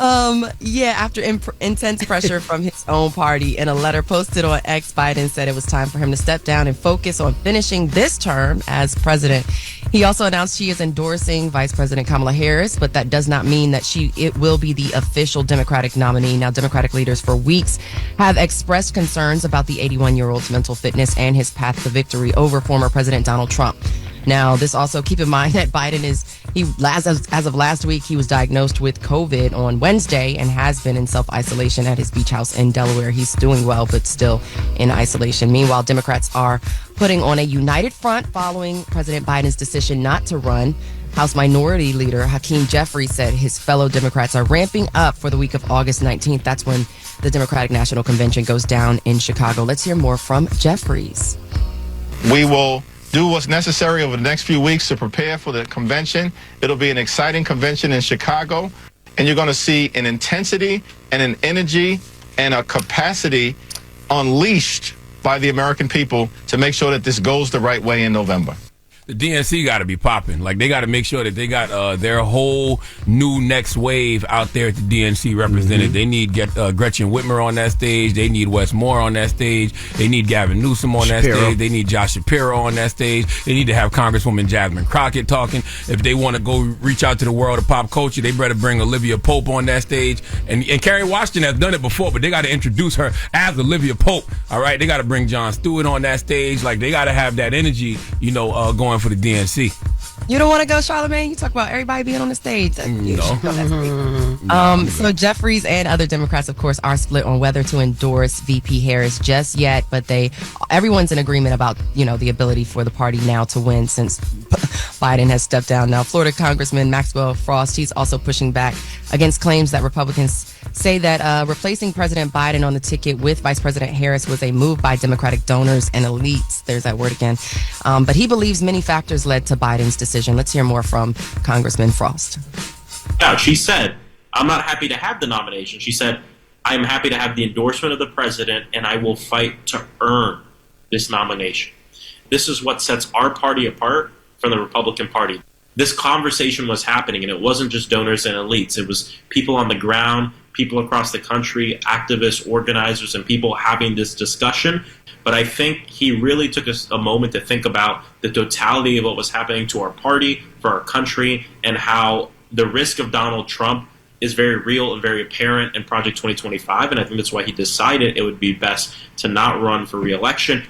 After intense pressure from his own party, in a letter posted on X, Biden said it was time for him to step down and focus on finishing this term as president. He also announced she is endorsing Vice President Kamala Harris, but that does not mean that it will be the official Democratic nominee. Now, Democratic leaders for weeks have expressed concerns about the 81-year-old's mental fitness and his path to victory over former President Donald Trump. Now, this also, keep in mind that Biden as of last week, he was diagnosed with COVID on Wednesday and has been in self-isolation at his beach house in Delaware. He's doing well, but still in isolation. Meanwhile, Democrats are putting on a united front following President Biden's decision not to run. House Minority Leader Hakeem Jeffries said his fellow Democrats are ramping up for the week of August 19th. That's when the Democratic National Convention goes down in Chicago. Let's hear more from Jeffries. We will do what's necessary over the next few weeks to prepare for the convention. It'll be an exciting convention in Chicago, and you're going to see an intensity and an energy and a capacity unleashed by the American people to make sure that this goes the right way in November. The DNC got to be popping. Like, they got to make sure that they got their whole new next wave out there at the DNC represented. Mm-hmm. They need Gretchen Whitmer on that stage. They need Wes Moore on that stage. They need Gavin Newsom on that stage. They need Josh Shapiro on that stage. They need to have Congresswoman Jasmine Crockett talking. If they want to go reach out to the world of pop culture, they better bring Olivia Pope on that stage. And Kerry Washington has done it before, but they got to introduce her as Olivia Pope. All right, they got to bring Jon Stewart on that stage. Like, they got to have that energy, going for the DNC. You don't want to go, Charlamagne? You talk about everybody being on the stage. No. So Jeffries and other Democrats, of course, are split on whether to endorse VP Harris just yet, but everyone's in agreement about, the ability for the party now to win since Biden has stepped down. Now, Florida Congressman Maxwell Frost, he's also pushing back against claims that Republicans say that replacing President Biden on the ticket with Vice President Harris was a move by Democratic donors and elites. There's that word again. But he believes many factors led to Biden's decision. Let's hear more from Congressman Frost. Yeah, she said, I'm not happy to have the nomination. She said, I'm happy to have the endorsement of the president, and I will fight to earn this nomination. This is what sets our party apart from the Republican Party. This conversation was happening, and it wasn't just donors and elites. It was people on the ground, people across the country, activists, organizers, and people having this discussion. But I think he really took a moment to think about the totality of what was happening to our party, for our country, and how the risk of Donald Trump is very real and very apparent in Project 2025. And I think that's why he decided it would be best to not run for re-election.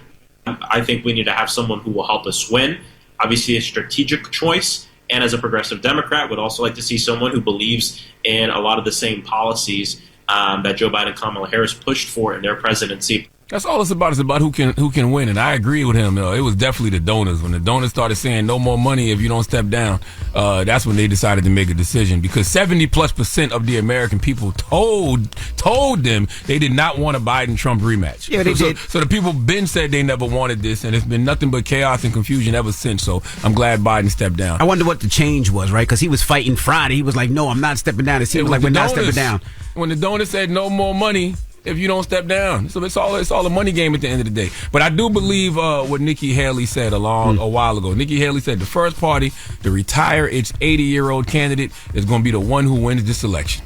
I think we need to have someone who will help us win. Obviously, a strategic choice. And as a progressive Democrat, would also like to see someone who believes in a lot of the same policies that Joe Biden and Kamala Harris pushed for in their presidency. That's all it's about. It's about who can win, and I agree with him. It was definitely the donors. When the donors started saying no more money if you don't step down, that's when they decided to make a decision. Because 70+% of the American people told them they did not want a Biden-Trump rematch. Yeah, they did. So the people been said they never wanted this, and it's been nothing but chaos and confusion ever since. So I'm glad Biden stepped down. I wonder what the change was, right? Because he was fighting Friday. He was like, "No, I'm not stepping down." It seems like we're not stepping down. When the donors said no more money if you don't step down. So it's all a money game at the end of the day. But I do believe what Nikki Haley said a while ago. Nikki Haley said the first party to retire its 80-year-old candidate is going to be the one who wins this election.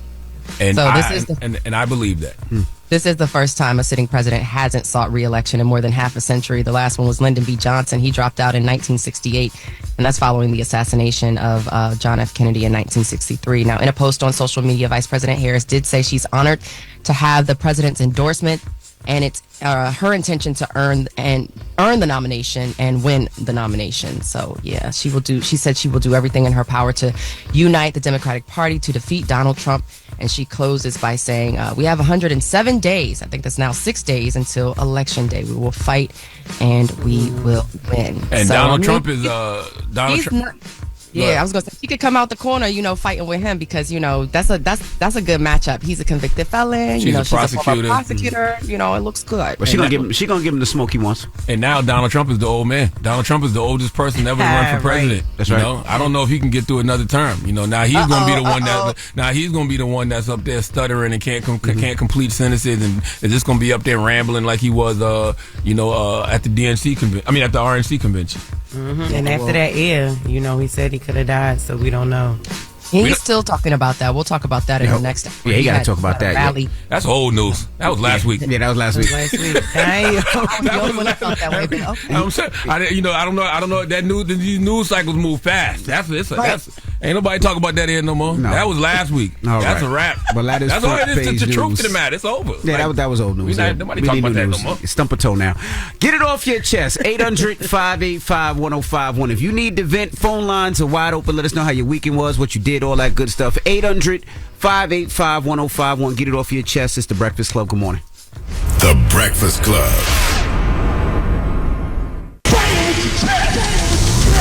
And so I believe that. This is the first time a sitting president hasn't sought re-election in more than half a century. The last one was Lyndon B. Johnson. He dropped out in 1968, and that's following the assassination of John F. Kennedy in 1963. Now, in a post on social media, Vice President Harris did say she's honored to have the president's endorsement, and it's her intention to earn the nomination and win the nomination. So yeah, she said she will do everything in her power to unite the Democratic Party to defeat Donald Trump. And she closes by saying, we have 107 days. I think that's now 6 days until Election Day. We will fight and we will win. And so, Donald Trump is Donald Trump. Yeah, I was gonna say she could come out the corner, fighting with him because that's a good matchup. He's a convicted felon. She's a a former prosecutor. It looks good. But she gonna give him the smoke he wants. And now Donald Trump is the old man. Donald Trump is the oldest person ever to run for president. Right. That's right. I don't know if he can get through another term. Now he's gonna be the one he's gonna be the one that's up there stuttering and can't complete sentences, and is just gonna be up there rambling like he was at the DNC convention. I mean at the RNC convention. Mm-hmm. And after that, he said he could have died, so we don't know. He's still talking about that. We'll talk about that in the next. Yeah, he got to talk about that. Rally. That's old news. That was last week. Yeah, that was last week. Damn. The only one that felt that way. But okay. I'm saying, I don't know. That these news cycles move fast. Ain't nobody talking about that here no more. No. That was last week. That's a wrap. Well, that is that's all it is. front The page truth news. of the matter. It's over. Yeah, that was old news. Nobody talking about that no more. Stump a toe now. Get it off your chest. 800-585-1051. If you need to vent, phone lines are wide open. Let us know how your weekend was, what you did, all that good stuff. 800-585-1051. Get it off your chest. It's The Breakfast Club. Good morning. The Breakfast Club.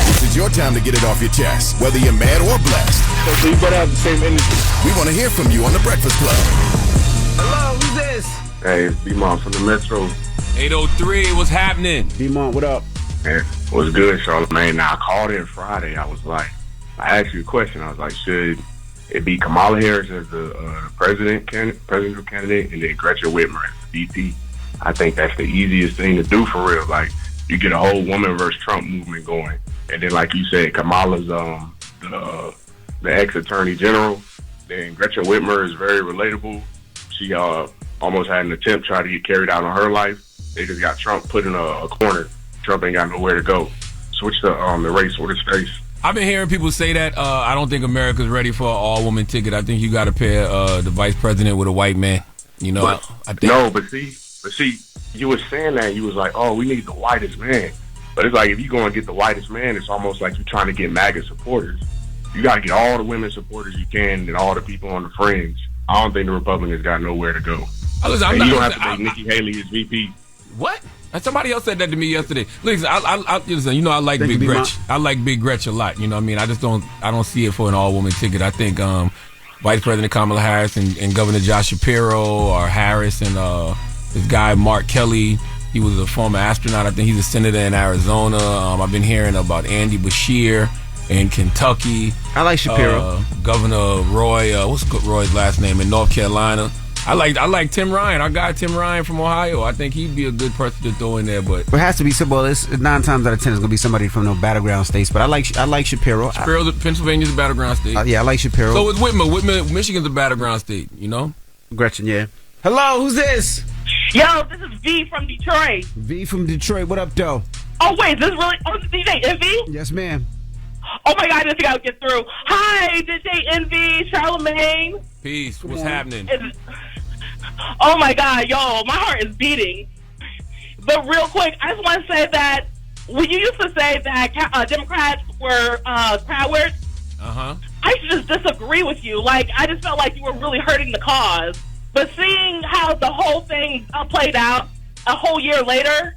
This is your time to get it off your chest, whether you're mad or blessed. So you better have the same energy. We want to hear from you on The Breakfast Club. Hello, who's this? Hey, it's B-Mom from the Metro. 803. What's happening? D-Mont, what up? Man, what's good, Charlamagne? Now, I called in Friday. I was like, I asked you a question. I was like, should it be Kamala Harris as the presidential candidate and then Gretchen Whitmer as the VP? I think that's the easiest thing to do for real. Like, you get a whole woman versus Trump movement going. And then, like you said, Kamala's the ex-attorney general. Then Gretchen Whitmer is very relatable. She almost had an attempt to try to get carried out on her life. They just got Trump put in a corner. Trump ain't got nowhere to go. Switch the race with his face. I've been hearing people say that. I don't think America's ready for an all-woman ticket. I think you got to pair the vice president with a white man. You know, I think. No, but see, you was saying that. You was like, oh, we need the whitest man. But it's like, if you go and get the whitest man, it's almost like you're trying to get MAGA supporters. You got to get all the women supporters you can and all the people on the fringe. I don't think the Republicans got nowhere to go. You don't have to make Nikki Haley his VP. What? Somebody else said that to me yesterday. Listen, listen, you know, I like Big Gretch. I like Big Gretch a lot. You know what I mean? I don't see it for an all-woman ticket. I think Vice President Kamala Harris and Governor Josh Shapiro or Harris and this guy Mark Kelly. He was a former astronaut. I think he's a senator in Arizona. I've been hearing about Andy Beshear in Kentucky. I like Shapiro. Governor Roy, what's Roy's last name, in North Carolina. I like Tim Ryan. Our guy Tim Ryan from Ohio. I think he'd be a good person to throw in there. But it has to be well. It's 9 times out of 10 it's gonna be somebody from the battleground states. But I like Shapiro. Pennsylvania's a battleground state. Yeah, I like Shapiro. So is Whitmer. Michigan's a battleground state. You know. Gretchen, yeah. Hello, who's this? Yo, this is V from Detroit. V from Detroit. What up, though? Oh wait, this is really? Oh, this is DJ Envy. Yes, ma'am. Oh my God, I didn't think I would get through. Hi, DJ Envy, Charlamagne. Peace. What's happening? Oh my God, yo, my heart is beating. But real quick, I just want to say that when you used to say that Democrats were cowards, I used to just disagree with you. Like, I just felt like you were really hurting the cause. But seeing how the whole thing played out a whole year later,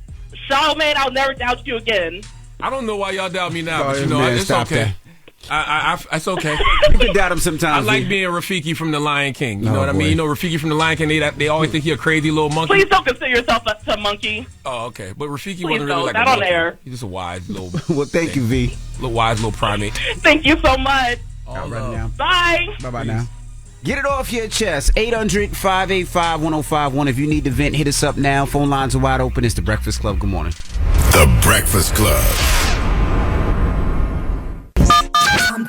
Charlamagne, I'll never doubt you again. I don't know why y'all doubt me now, but you know, it's okay. It's okay. You can doubt him sometimes. I like being Rafiki from The Lion King. You know what I mean? You know, Rafiki from The Lion King, they always think he's a crazy little monkey. Please don't consider yourself a monkey. Oh, okay. But Rafiki wasn't really like not a on monkey. air. He's just a wise little well, thank you, V. Wise little primate. Thank you so much. All right now. Bye. Bye-bye now. Get it off your chest. 800-585-1051. If you need to vent, hit us up now. Phone lines are wide open. It's The Breakfast Club. Good morning. The Breakfast Club. I'm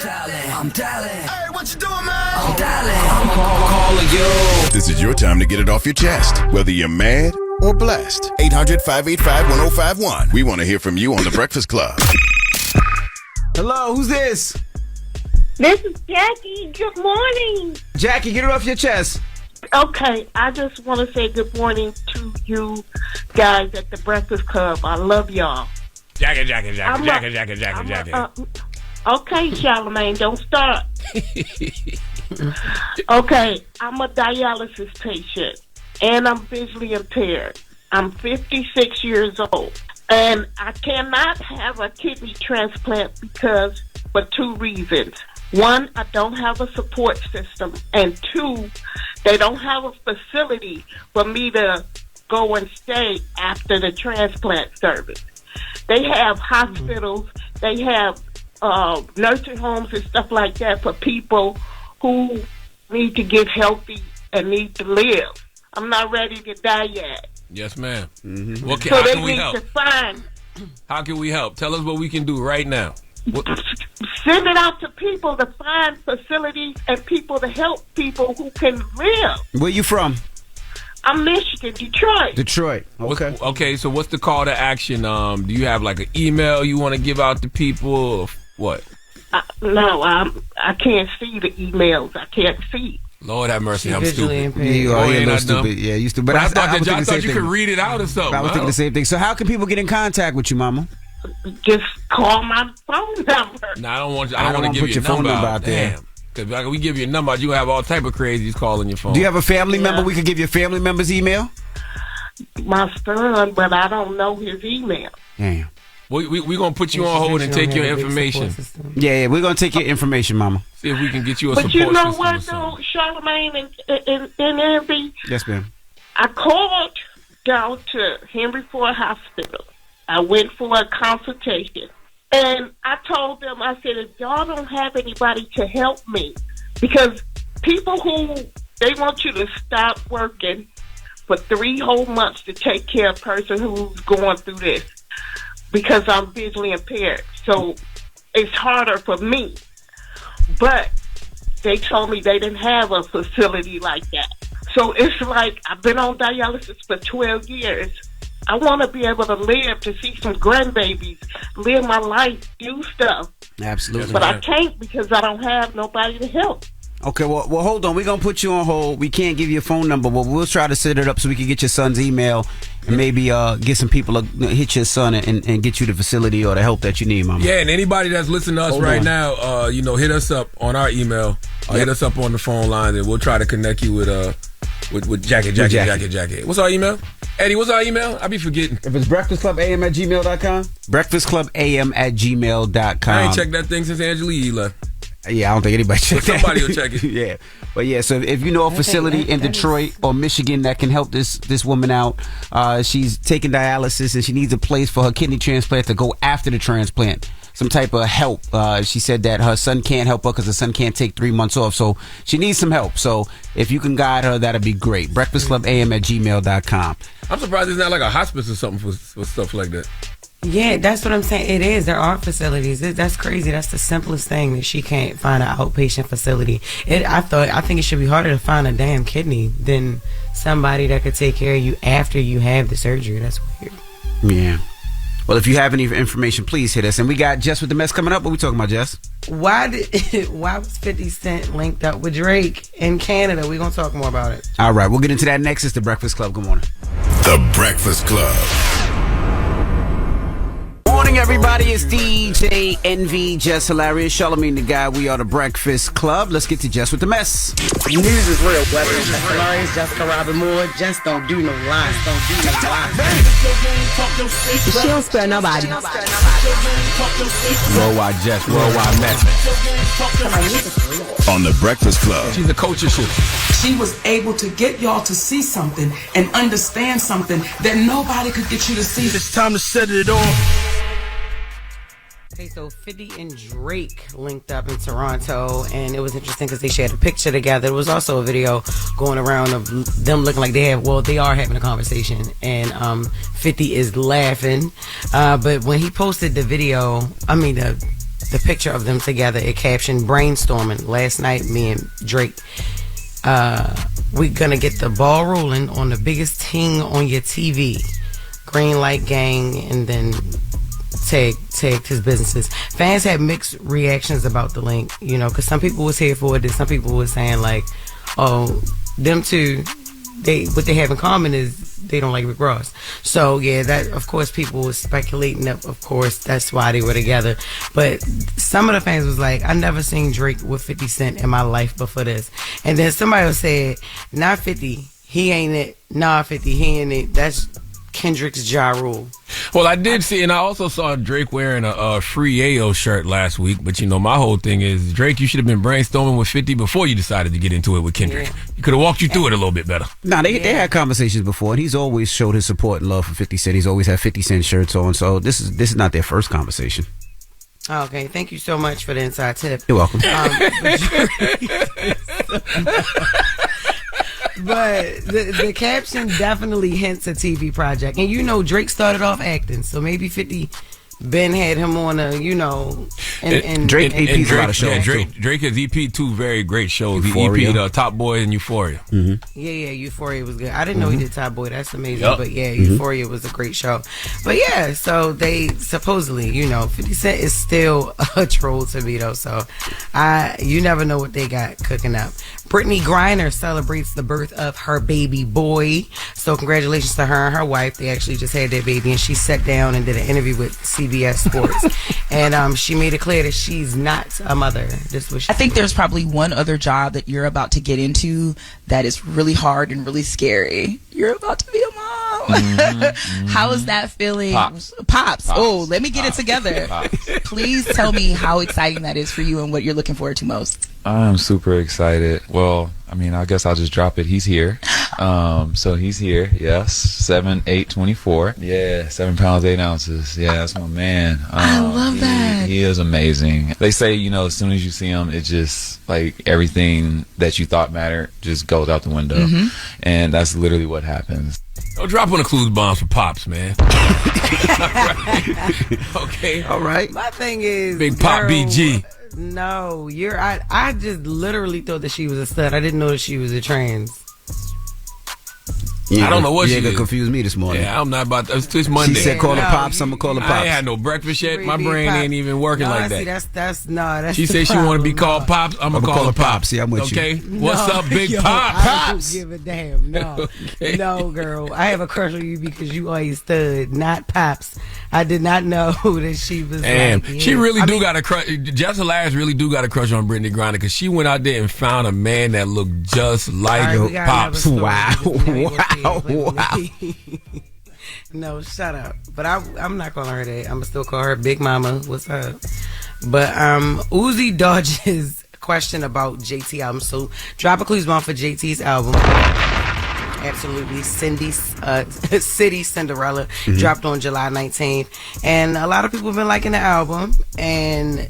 dialing. Hey, what you doing, man? I'm dialing. I'm calling you. This is your time to get it off your chest, whether you're mad or blessed. 800-585-1051. We want to hear from you on The Breakfast Club. Hello, who's this? This is Jackie. Good morning. Jackie, get it off your chest. Okay, I just want to say good morning to you guys at The Breakfast Club. I love y'all. Jackie. Okay, Charlamagne, don't start. Okay, I'm a dialysis patient, and I'm visually impaired. I'm 56 years old, and I cannot have a kidney transplant for 2 reasons. 1, I don't have a support system, and 2, they don't have a facility for me to go and stay after the transplant service. They have hospitals, they have nursing homes and stuff like that for people who need to get healthy and need to live. I'm not ready to die yet. Yes, ma'am. Mm-hmm. Okay, so how they can we need help? to find. How can we help? Tell us what we can do right now. Send it out to people to find facilities and people to help people who can live. Where you from? I'm Michigan, Detroit. Detroit. Okay. Okay, so what's the call to action? Do you have like an email you want to give out to people? Or what? No, I can't see the emails. I can't see. Lord have mercy, I'm stupid. You are a little stupid. Yeah, you stupid. But I thought you could read it out or something. I was thinking the same thing. So how can people get in contact with you, Mama? Just call my phone number. No, I don't want to give put you your a phone number out there. Damn. Because like, we give you a number, you gonna have all type of crazies calling your phone. Do you have a family member? We could give you a family member's email. My son, but I don't know his email. Damn. We gonna put you on hold and take your information. Yeah, we're gonna take your information, Mama. See if we can get you a but support you know system what, though, Charlamagne and Envy? Yes, ma'am. I called down to Henry Ford Hospital. I went for a consultation. And I told them, I said, if y'all don't have anybody to help me, because people who, they want you to stop working for 3 whole months to take care of a person who's going through this, because I'm visually impaired. So it's harder for me. But they told me they didn't have a facility like that. So it's like, I've been on dialysis for 12 years. I want to be able to live, to see some grandbabies, live my life, do stuff. Absolutely. But I can't because I don't have nobody to help. Okay, well, hold on. We're going to put you on hold. We can't give you a phone number, but we'll try to set it up so we can get your son's email and maybe get some people to hit your son and get you the facility or the help that you need, Mama. Yeah, and anybody that's listening to us now, hit us up on our email. Hit us up on the phone line, and we'll try to connect you with Jackie. What's our email? Eddie, what's our email? I be forgetting. If it's breakfastclubam@gmail.com, breakfastclubam@gmail.com. I ain't checked that thing since Angela Rye left. Yeah, I don't think anybody checked that. Somebody will check it. Yeah. But yeah, so if you know a facility in Detroit or Michigan that can help this woman out, she's taking dialysis and she needs a place for her kidney transplant to go after the transplant. Some type of help. She said that her son can't help her because her son can't take 3 months off. So she needs some help. So if you can guide her, that'd be great. breakfastclubam@gmail.com. I'm surprised it's not like a hospice or something for stuff like that. Yeah, that's what I'm saying. It is. There are facilities. That's crazy. That's the simplest thing, that she can't find an outpatient facility. I think it should be harder to find a damn kidney than somebody that could take care of you after you have the surgery. That's weird. Yeah. Well, if you have any information, please hit us. And we got Jess with the Mess coming up. What we talking about, Jess? Why was 50 Cent linked up with Drake in Canada? We're going to talk more about it. All right. We'll get into that next. It's The Breakfast Club. Good morning. The Breakfast Club. Morning, everybody. It's DJ Envy, Jess Hilarious, Charlamagne the Guy. We are The Breakfast Club. Let's get to Jess with the Mess. News is real, whether it's Jess Hilarious, Jessica Robin Moore, just don't do no lies. She don't spare nobody. Worldwide Jess, worldwide Mess. On The Breakfast Club. She's a culture shift. She was able to get y'all to see something and understand something that nobody could get you to see. It's time to set it off. Okay, so 50 and Drake linked up in Toronto, and it was interesting because they shared a picture together. There was also a video going around of them looking like they are having a conversation, and 50 is laughing. But when he posted the video, the picture of them together, it captioned brainstorming. Last night, me and Drake, we're gonna get the ball rolling on the biggest thing on your TV. Green Light Gang, and then tagged his businesses. Fans had mixed reactions about the link, because some people was here for it, and some people was saying like, oh, them two, what they have in common is they don't like Rick Ross. So yeah, that of course people was speculating that of course that's why they were together. But some of the fans was like, I never seen Drake with 50 Cent in my life before this. And then somebody said, not 50, he ain't it. Nah, 50, he ain't it. That's Kendrick's Ja Rule. Well, I did see, and I also saw Drake wearing a Free Ayo shirt last week. But my whole thing is, Drake, you should have been brainstorming with 50 before you decided to get into it with Kendrick. Yeah. He could have walked you through it a little bit better. Nah, they had conversations before, and he's always showed his support and love for 50 Cent. He's always had 50 Cent shirts on, so this is not their first conversation. Okay, thank you so much for the inside tip. You're welcome. But the caption definitely hints a TV project. And Drake started off acting, so maybe 50 Ben had him on a, and Drake EP's a lot of shows. Yeah, Drake has EP two very great shows. Euphoria. He EP Top Boy and Euphoria. Mm-hmm. Yeah, Euphoria was good. I didn't know he did Top Boy. That's amazing. Yep. But yeah, Euphoria was a great show. But yeah, so they supposedly, 50 Cent is still a troll to me though. So you never know what they got cooking up. Brittany Griner celebrates the birth of her baby boy. So congratulations to her and her wife. They actually just had their baby, and she sat down and did an interview with CBS Sports. And she made it clear that she's not a mother. I think there's probably one other job that you're about to get into that is really hard and really scary. You're about to be a mom. How is that feeling? Pops. Oh, let me get it together. Please tell me how exciting that is for you and what you're looking forward to most. I'm super excited. Well, I guess I'll just drop it. He's here. So he's here. Yes. 7'8", 24. Yeah. 7 pounds, 8 ounces. Yeah, that's my man. I love that. He is amazing. They say, as soon as you see him, it just like everything that you thought mattered just goes out the window. And that's literally what happens. Don't drop on the clues bombs for Pops, man. Okay. All right. My thing is, Big Pop BG. No, I just literally thought that she was a stud. I didn't know that she was a trans. I don't know what she got confused me this morning. Yeah, I'm not about that. It's Monday. She said call her Pops, I'm going to call her Pops. I ain't had no breakfast yet. My brain ain't even working like that. That's she said she want to be called Pops. I'm going to call her Pops. Yeah, I'm with you. Okay? What's up, Big Pops? I don't give a damn. No. No, girl. I have a crush on you because you always stud, not Pops. I did not know that she was she really got a crush. Jess Hilarious really do got a crush on Brittany Griner because she went out there and found a man that looked just like Pops. Wow. No, shut up. But I'm not calling her that. I'm going to still call her Big Mama. What's up? But Uzi dodges question about JT album. So drop a clues bomb for JT's album. Absolutely. City Cinderella dropped on July 19th. And a lot of people have been liking the album. And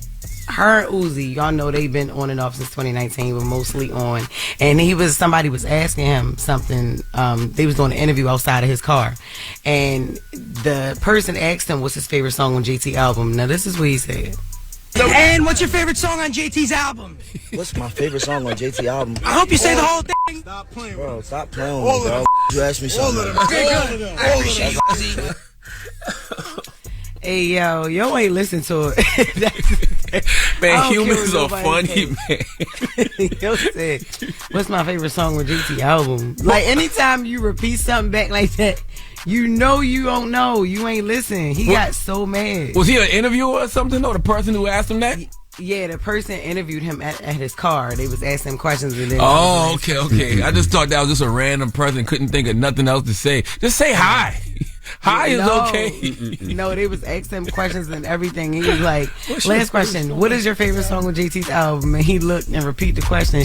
her and Uzi, y'all know they've been on and off since 2019, but mostly on. And somebody was asking him something. They was doing an interview outside of his car. And the person asked him what's his favorite song on JT album. Now this is what he said. And what's your favorite song on JT's album? What's my favorite song on JT album? I hope you say the whole thing. Stop playing with me. Bro, stop playing with me, bro. You asked me something. Okay, good. I appreciate you, Uzi. Hey, yo ain't listen to it. Man, humans are funny, man. Yo said, what's my favorite song on JT album? Like, anytime you repeat something back like that, you don't know. You ain't listen. He got so mad. Was he an interviewer or something, or the person who asked him that? Yeah, the person interviewed him at his car. They was asking him questions. And then okay. I just thought that was just a random person. Couldn't think of nothing else to say. Just say hi. Hi is okay. No, they was asking him questions and everything. He was like, last question, what is your favorite song on JT's album? And he looked and repeat the question.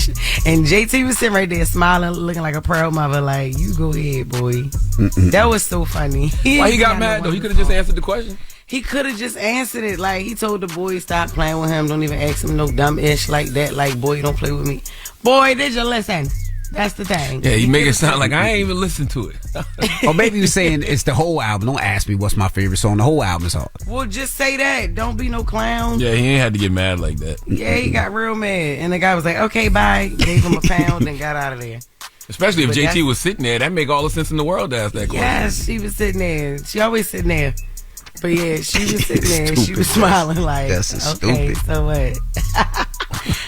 And JT was sitting right there smiling, looking like a proud mother, like, you go ahead, boy. That was so funny. Why he got mad, though? He could have just answered the question. He could have just answered it. Like, he told the boy, stop playing with him. Don't even ask him no dumb ish like that. Like, boy, don't play with me. Boy, did you listen? That's the thing. Yeah, you make it sound like I ain't even listened to it. Or maybe you're saying it's the whole album. Don't ask me what's my favorite song. The whole album is hard. Well, just say that. Don't be no clown. Yeah, he ain't had to get mad like that. Yeah, he got real mad. And the guy was like, okay, bye. Gave him a pound and got out of there. Especially if JT was sitting there. That make all the sense in the world to ask that question. Yes, she was sitting there. She always sitting there. But yeah, she was sitting there and she was smiling like, that's okay, stupid. So what?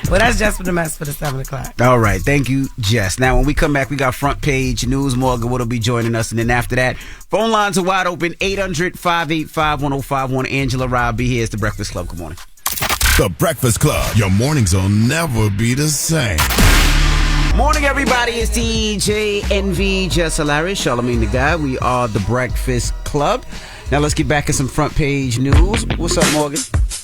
Well, that's Jess With The Mess for the 7 o'clock. All right. Thank you, Jess. Now, when we come back, we got front page news. Morgan will be joining us. And then after that, phone lines are wide open. 800-585-1051. Angela Rye be here. It's The Breakfast Club. Good morning. The Breakfast Club. Your mornings will never be the same. Morning, everybody. It's DJ NV, Jess Hilarious, Charlamagne the Guy. We are The Breakfast Club. Now let's get back to some front page news. What's up, Morgan?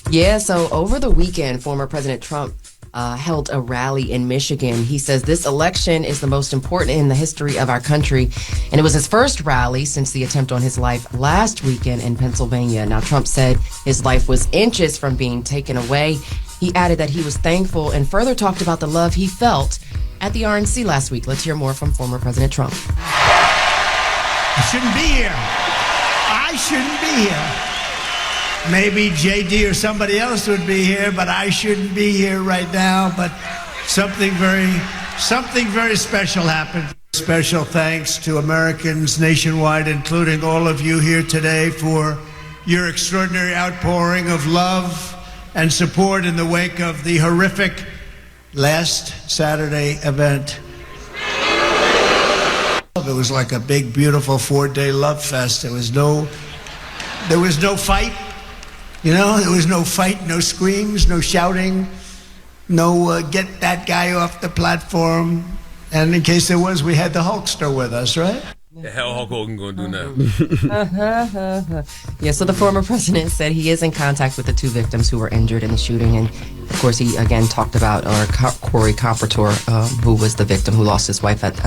Yeah, so over the weekend, former President Trump held a rally in Michigan. He says this election is the most important in the history of our country. And it was his first rally since the attempt on his life last weekend in Pennsylvania. Now, Trump said his life was inches from being taken away. He added that he was thankful and further talked about the love he felt at the RNC last week. Let's hear more from former President Trump. I shouldn't be here. I shouldn't be here. maybe JD or somebody else would be here, but I shouldn't be here right now. But something very special happened. Special thanks to Americans nationwide, including all of you here today, for your extraordinary outpouring of love and support in the wake of the horrific last Saturday event. It was like a big, beautiful 4-day love fest. There was no fight. You know, there was no fight, no screams, no shouting, no get that guy off the platform. And in case there was, we had the Hulkster with us, right? The hell Hulk Hogan gonna do now? Yeah, so the former president said he is in contact with the 2 victims who were injured in the shooting. And, of course, he again talked about Corey Comfortor, who was the victim who lost his wife at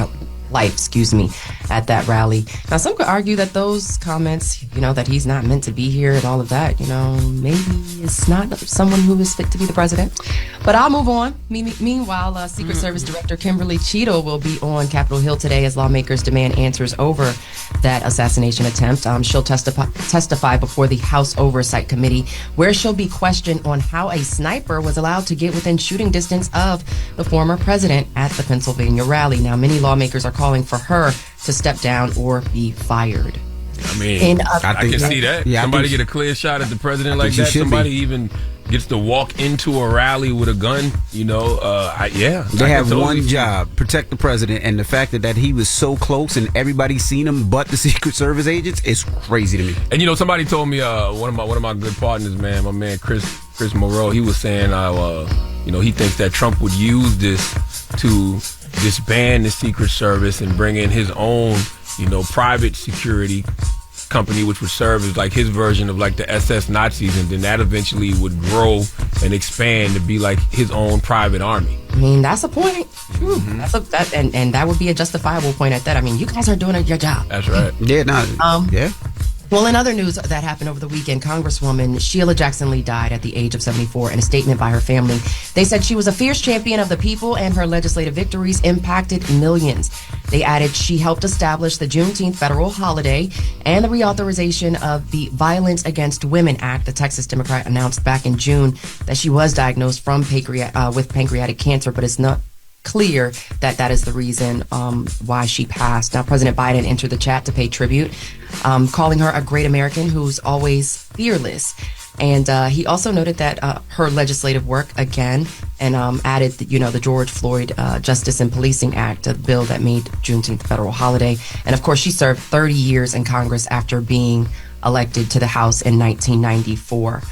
that rally. Now, some could argue that those comments, that he's not meant to be here and all of that, maybe it's not someone who is fit to be the president. But I'll move on. Meanwhile, Secret Service Director Kimberly Cheadle will be on Capitol Hill today as lawmakers demand answers over that assassination attempt. She'll testify before the House Oversight Committee, where she'll be questioned on how a sniper was allowed to get within shooting distance of the former president at the Pennsylvania rally. Now, many lawmakers are calling for her to step down or be fired. I mean, I can see that. Yeah, somebody get a clear shot at the president like that. Somebody even gets to walk into a rally with a gun. They have one job: protect the president. And the fact that he was so close and everybody seen him, but the Secret Service agents, is crazy to me. And somebody told me one of my good partners, man, my man Chris Moreau, he was saying, he thinks that Trump would use this to disband the Secret Service and bring in his own, private security company, which would serve as like his version of like the SS Nazis, and then that eventually would grow and expand to be like his own private army. I mean, that's a point. Mm-hmm. And that would be a justifiable point at that. I mean, you guys are doing your job. That's right. Yeah. Well, in other news that happened over the weekend, Congresswoman Sheila Jackson Lee died at the age of 74. In a statement by her family, they said she was a fierce champion of the people and her legislative victories impacted millions. They added she helped establish the Juneteenth federal holiday and the reauthorization of the Violence Against Women Act. The Texas Democrat announced back in June that she was diagnosed with pancreatic cancer, but it's not clear that is the reason why she passed. Now, President Biden entered the chat to pay tribute, calling her a great American who's always fearless. And he also noted that her legislative work again, and added the George Floyd Justice and Policing Act, a bill that made Juneteenth a federal holiday. And of course, she served 30 years in Congress after being elected to the House in 1994.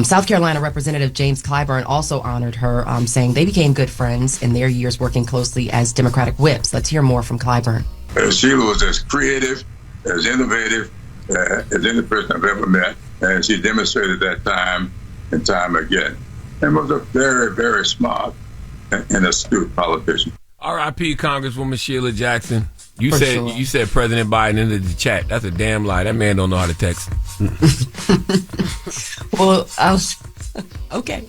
South Carolina Representative James Clyburn also honored her, saying they became good friends in their years working closely as Democratic whips. Let's hear more from Clyburn. Sheila was as creative, as innovative as any person I've ever met, and she demonstrated that time and time again, and was a very, very smart and astute politician. R.I.P. Congresswoman Sheila Jackson. You said President Biden entered the chat. That's a damn lie. That man don't know how to text. Well, okay.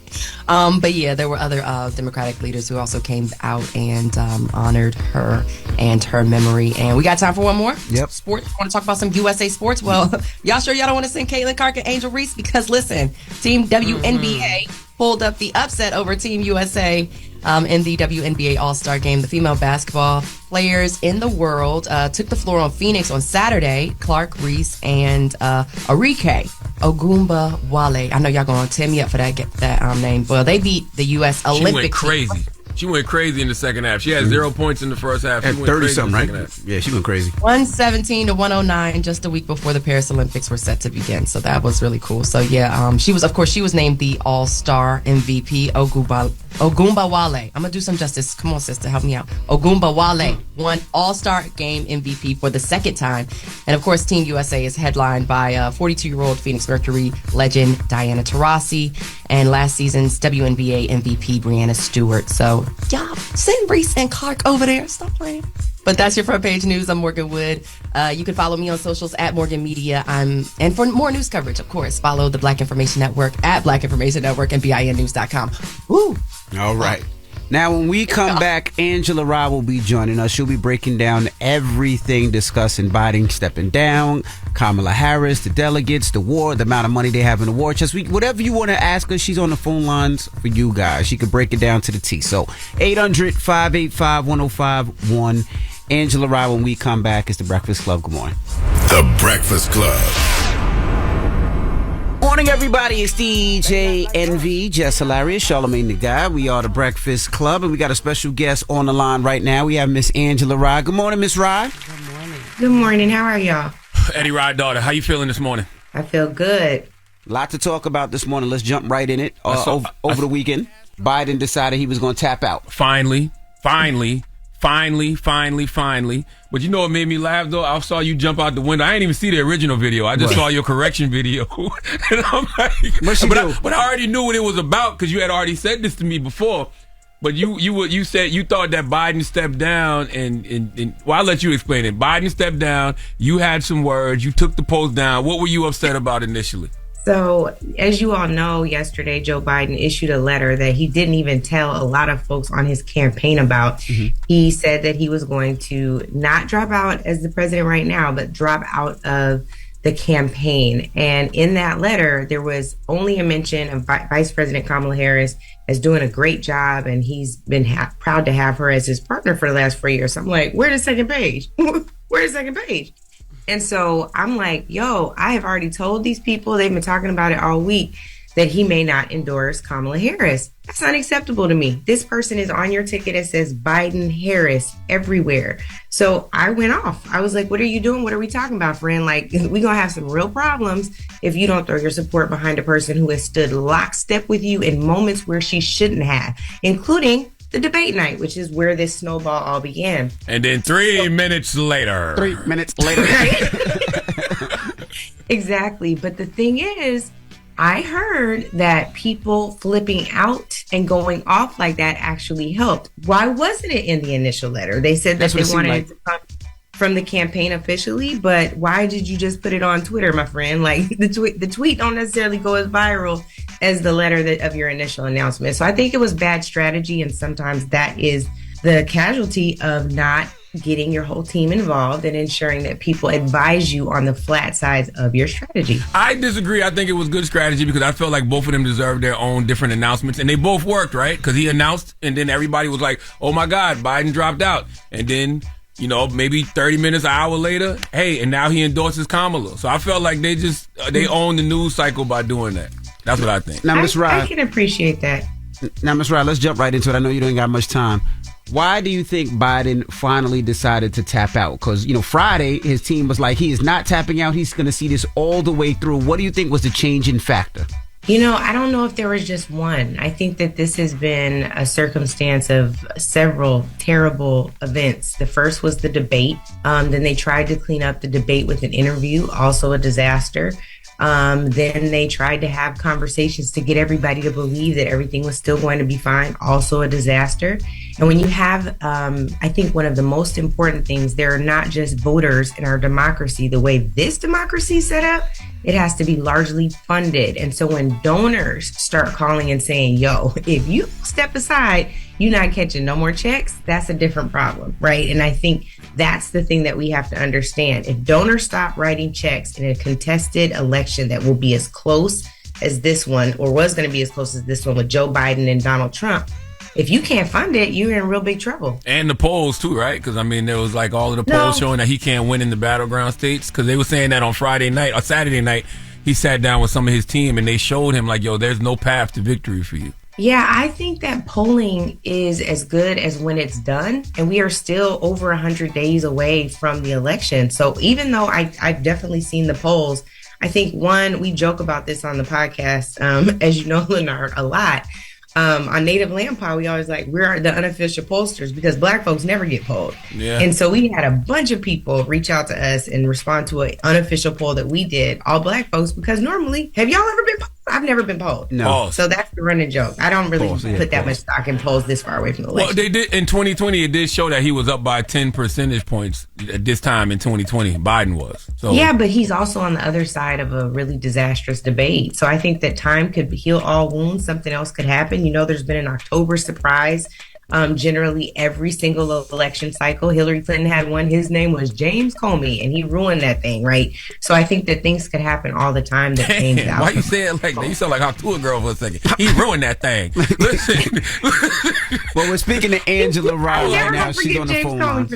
But yeah, there were other Democratic leaders who also came out and honored her and her memory. And we got time for one more? Yep. Sports. Want to talk about some USA sports? Well, y'all sure y'all don't want to send Caitlin Clark and Angel Reese? Because listen, Team WNBA pulled up the upset over Team USA in the WNBA All-Star Game. The female basketball players in the world took the floor on Phoenix on Saturday. Clark, Reese, and Arce Ogunbowale. I know y'all going to tear me up for that name. Well, they beat the U.S. Olympic. She went crazy. She went crazy in the second half. She had 0 points in the first half. She went 30-something, right? Yeah, she went crazy. 117-109, just a week before the Paris Olympics were set to begin. So that was really cool. So yeah, she was named the All-Star MVP. Ogunbowale. I'm gonna do some justice. Come on, sister, help me out. Ogunbowale won All-Star Game MVP for the second time, and of course, Team USA is headlined by 42-year-old Phoenix Mercury legend Diana Taurasi and last season's WNBA MVP Breanna Stewart. So y'all send Reese and Clark over there. Stop playing. But that's your front page news. I'm Morgan Wood. You can follow me on socials at Morgan Media. And for more news coverage, of course, follow the Black Information Network at Black Information Network and BINnews.com. Woo! All right. Now, when we come back, Angela Rye will be joining us. She'll be breaking down everything, discussing Biden stepping down, Kamala Harris, the delegates, the war, the amount of money they have in the war chest. Whatever you want to ask her, she's on the phone lines for you guys. She could break it down to the T. So 800-585-1051. Angela Rye, when we come back, is The Breakfast Club. Good morning. The Breakfast Club. Morning, everybody. It's DJ NV, Jess Hilarious, Charlamagne the Guy. We are The Breakfast Club, and we got a special guest on the line right now. We have Miss Angela Rye. Good morning, Miss Rye. Good morning. How are y'all? Eddie Rye daughter, how you feeling this morning? I feel good. Lot to talk about this morning. Let's jump right in it. Over the weekend, Biden decided he was going to tap out. Finally. But you know what made me laugh, though? I saw you jump out the window. I didn't even see the original video. I just saw your correction video. And I'm like, but I already knew what it was about because you had already said this to me before. But you said you thought that Biden stepped down and well, I'll let you explain it. Biden stepped down. You had some words. You took the post down. What were you upset about initially? So, as you all know, yesterday, Joe Biden issued a letter that he didn't even tell a lot of folks on his campaign about. Mm-hmm. He said that he was going to not drop out as the president right now, but drop out of the campaign. And in that letter, there was only a mention of Vice President Kamala Harris as doing a great job, and he's been proud to have her as his partner for the last 4 years. So I'm like, where's the second page? Where's the second page? And so I'm like, yo, I have already told these people, they've been talking about it all week, that he may not endorse Kamala Harris. That's unacceptable to me. This person is on your ticket. It says Biden Harris everywhere. So I went off. I was like, what are you doing? What are we talking about, friend? Like, we're going to have some real problems if you don't throw your support behind a person who has stood lockstep with you in moments where she shouldn't have, including the debate night, which is where this snowball all began. And then 3 minutes later. 3 minutes later. Exactly. But the thing is, I heard that people flipping out and going off like that actually helped. Why wasn't it in the initial letter? They said that they wanted it to come from the campaign officially, but why did you just put it on Twitter, my friend? Like, the tweet don't necessarily go as viral as the letter of your initial announcement. So I think it was bad strategy, and sometimes that is the casualty of not getting your whole team involved and ensuring that people advise you on the flat sides of your strategy. I disagree. I think it was good strategy because I felt like both of them deserved their own different announcements, and they both worked, right? Because he announced, and then everybody was like, oh my God, Biden dropped out. And then, you know, maybe 30 minutes, an hour later, hey, and now he endorses Kamala. So I felt like they just, they owned the news cycle by doing that. That's what I think. Now, Ms. Rye, I can appreciate that. Now, Ms. Rye, let's jump right into it. I know you don't got much time. Why do you think Biden finally decided to tap out? Because, you know, Friday, his team was like, he is not tapping out. He's going to see this all the way through. What do you think was the changing factor? You know, I don't know if there was just one. I think that this has been a circumstance of several terrible events. The first was the debate. Then they tried to clean up the debate with an interview, also a disaster. Then they tried to have conversations to get everybody to believe that everything was still going to be fine, also a disaster. And when you have, I think one of the most important things, there are not just voters in our democracy. The way this democracy is set up, it has to be largely funded. And so when donors start calling and saying, yo, if you step aside, you're not catching no more checks, that's a different problem, right? And I think that's the thing that we have to understand. If donors stop writing checks in a contested election that will be as close as this one, or was going to be as close as this one with Joe Biden and Donald Trump, if you can't fund it, you're in real big trouble. And the polls too, right? Because I mean, there was like all of the polls showing that he can't win in the battleground states. Because they were saying that on Friday night or Saturday night, he sat down with some of his team and they showed him like, yo, there's no path to victory for you. Yeah, I think that polling is as good as when it's done. And we are still over 100 days away from the election. So even though I've definitely seen the polls, I think, one, we joke about this on the podcast, as you know, Leonard, a lot. On Native Land Pod, we always like, we're the unofficial pollsters because Black folks never get polled. Yeah. And so we had a bunch of people reach out to us and respond to an unofficial poll that we did, all Black folks, because normally, have y'all ever been polled? I've never been polled. No. So that's the running joke. I don't really put that much stock in polls this far away from the election. Well, they did in 2020. It did show that he was up by 10 percentage points at this time in 2020. Biden was. So yeah, but he's also on the other side of a really disastrous debate. So I think that time could heal all wounds. Something else could happen. You know, there's been an October surprise Generally, every single election cycle, Hillary Clinton had one. His name was James Comey, and he ruined that thing, right? So I think that things could happen all the time that change out. Why you say it like that? You sound like October girl for a second. He ruined that thing. Listen. Well, we're speaking to Angela Rye right now. She's on the phone line.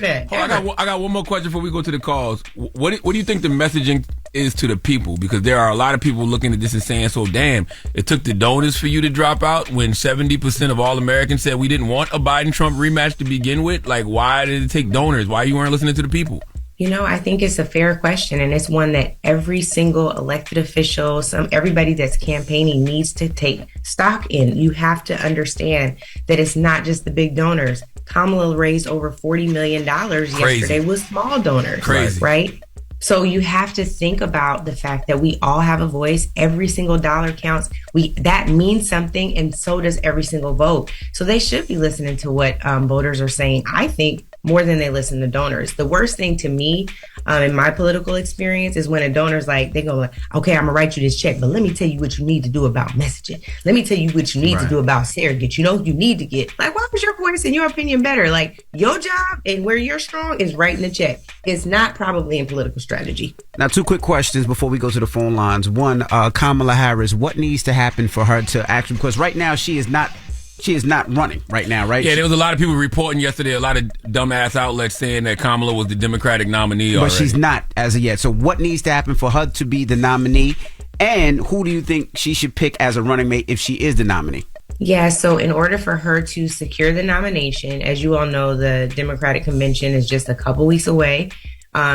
I got one more question before we go to the calls. What do you think the messaging is to the people? Because there are a lot of people looking at this and saying, so damn, it took the donors for you to drop out when 70% of all Americans said we didn't want a Biden-Trump rematch to begin with. Like, why did it take donors? Why you weren't listening to the people? You know, I think it's a fair question, and it's one that every single elected official, everybody that's campaigning needs to take stock in. You have to understand that it's not just the big donors. Kamala raised over $40 million yesterday with small donors, right? So you have to think about the fact that we all have a voice. Every single dollar counts. That means something, and so does every single vote. So they should be listening to what voters are saying, I think, more than they listen to donors. The worst thing to me in my political experience is when a donor's like, they go like, okay, I'm gonna write you this check, but let me tell you what you need to do about messaging. Let me tell you what you need to do about surrogate. You know, you need to get, like, why was your voice and your opinion better? Like, your job and where you're strong is writing the check. It's not probably in political strategy. Now, two quick questions before we go to the phone lines. One, Kamala Harris, what needs to happen for her to actually, because right now she is not running right now, right? Yeah, there was a lot of people reporting yesterday, a lot of dumbass outlets saying that Kamala was the Democratic nominee already. But she's not as of yet. So what needs to happen for her to be the nominee? And who do you think she should pick as a running mate if she is the nominee? Yeah, so in order for her to secure the nomination, as you all know, the Democratic convention is just a couple weeks away.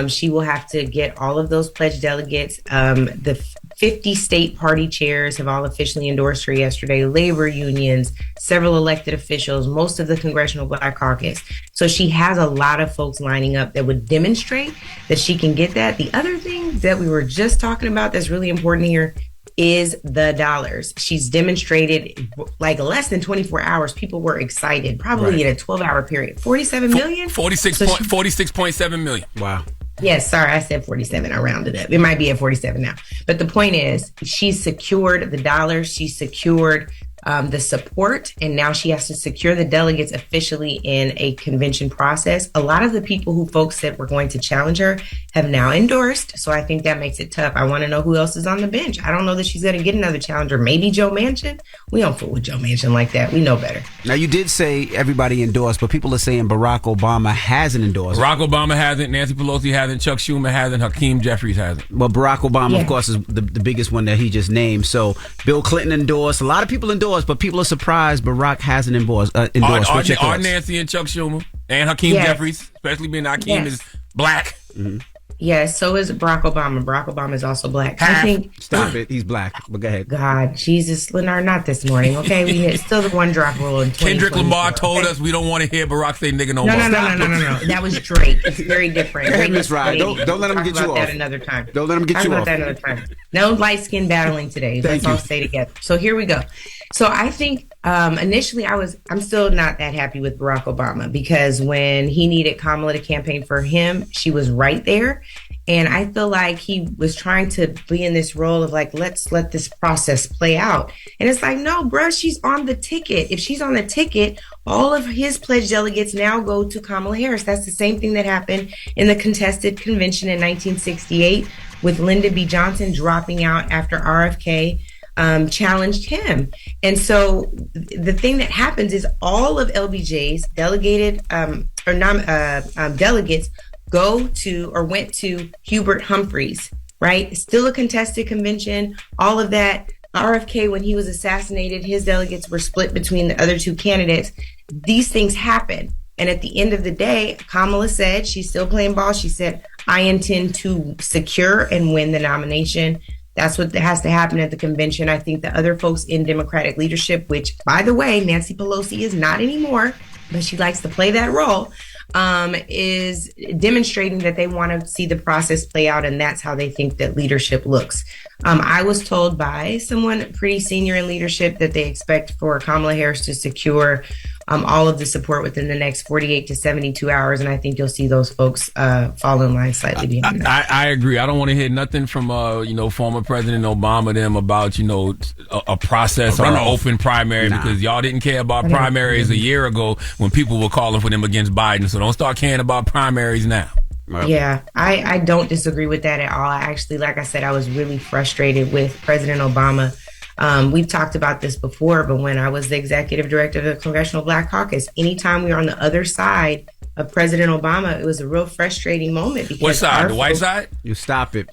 She will have to get all of those pledged delegates. The 50 state party chairs have all officially endorsed her yesterday, labor unions, several elected officials, most of the Congressional Black Caucus. So she has a lot of folks lining up that would demonstrate that she can get that. The other thing that we were just talking about that's really important here is the dollars. She's demonstrated, like, less than 24 hours, people were excited, probably in a 12-hour period. 47 million? 46.7 million. Wow. Yes, sorry, I said 47. I rounded up. It might be at 47 now. But the point is, she's secured the dollars. She's secured the support, and now she has to secure the delegates officially in a convention process. A lot of the people who folks said were going to challenge her have now endorsed, so I think that makes it tough. I want to know who else is on the bench. I don't know that she's going to get another challenger. Maybe Joe Manchin? We don't fool with Joe Manchin like that. We know better. Now, you did say everybody endorsed, but people are saying Barack Obama hasn't endorsed. Barack Obama hasn't, Nancy Pelosi hasn't, Chuck Schumer hasn't, Hakeem Jeffries hasn't. Well, Barack Obama, of course, is the biggest one that he just named. So Bill Clinton endorsed. A lot of people endorsed, but people are surprised Barack hasn't endorsed. Are Nancy and Chuck Schumer and Hakeem Jeffries, especially being Hakeem is black. Mm-hmm. Yes, so is Barack Obama. Barack Obama is also black. I think. Stop it. He's black. But go ahead. God, Jesus, Leonard, not this morning. Okay, we hit still the one drop rule in Kendrick Lamar told us we don't want to hear Barack say nigga no more. No. That was Drake. It's very different. Hey, Miss Rye, don't let him get you off. That another time. Don't let him get you off. That another time. No light skin battling today. Let's all stay together. So here we go. So I think initially I'm still not that happy with Barack Obama, because when he needed Kamala to campaign for him, she was right there. And I feel like he was trying to be in this role of like, let's let this process play out. And it's like, no, bro, she's on the ticket. If she's on the ticket, all of his pledged delegates now go to Kamala Harris. That's the same thing that happened in the contested convention in 1968 with Lyndon B. Johnson dropping out after RFK challenged him. And so the thing that happens is all of LBJ's delegated delegates go to or went to Hubert Humphreys, right? Still a contested convention, all of that. RFK, when he was assassinated, his delegates were split between the other two candidates. These things happen. And at the end of the day, Kamala said, she's still playing ball. She said, I intend to secure and win the nomination. That's what has to happen at the convention. I think the other folks in Democratic leadership, which, by the way, Nancy Pelosi is not anymore, but she likes to play that role, is demonstrating that they want to see the process play out, and that's how they think that leadership looks. I was told by someone pretty senior in leadership that they expect for Kamala Harris to secure all of the support within the next 48 to 72 hours. And I think you'll see those folks fall in line slightly behind that. I agree. I don't want to hear nothing from, former President Obama them about, a process or an open primary because y'all didn't care about primaries a year ago when people were calling for them against Biden. So don't start caring about primaries now. Yeah, I don't disagree with that at all. I actually, like I said, I was really frustrated with President Obama. We've talked about this before, but when I was the executive director of the Congressional Black Caucus, anytime we were on the other side of President Obama, it was a real frustrating moment. Because what side? The white side? You stop it.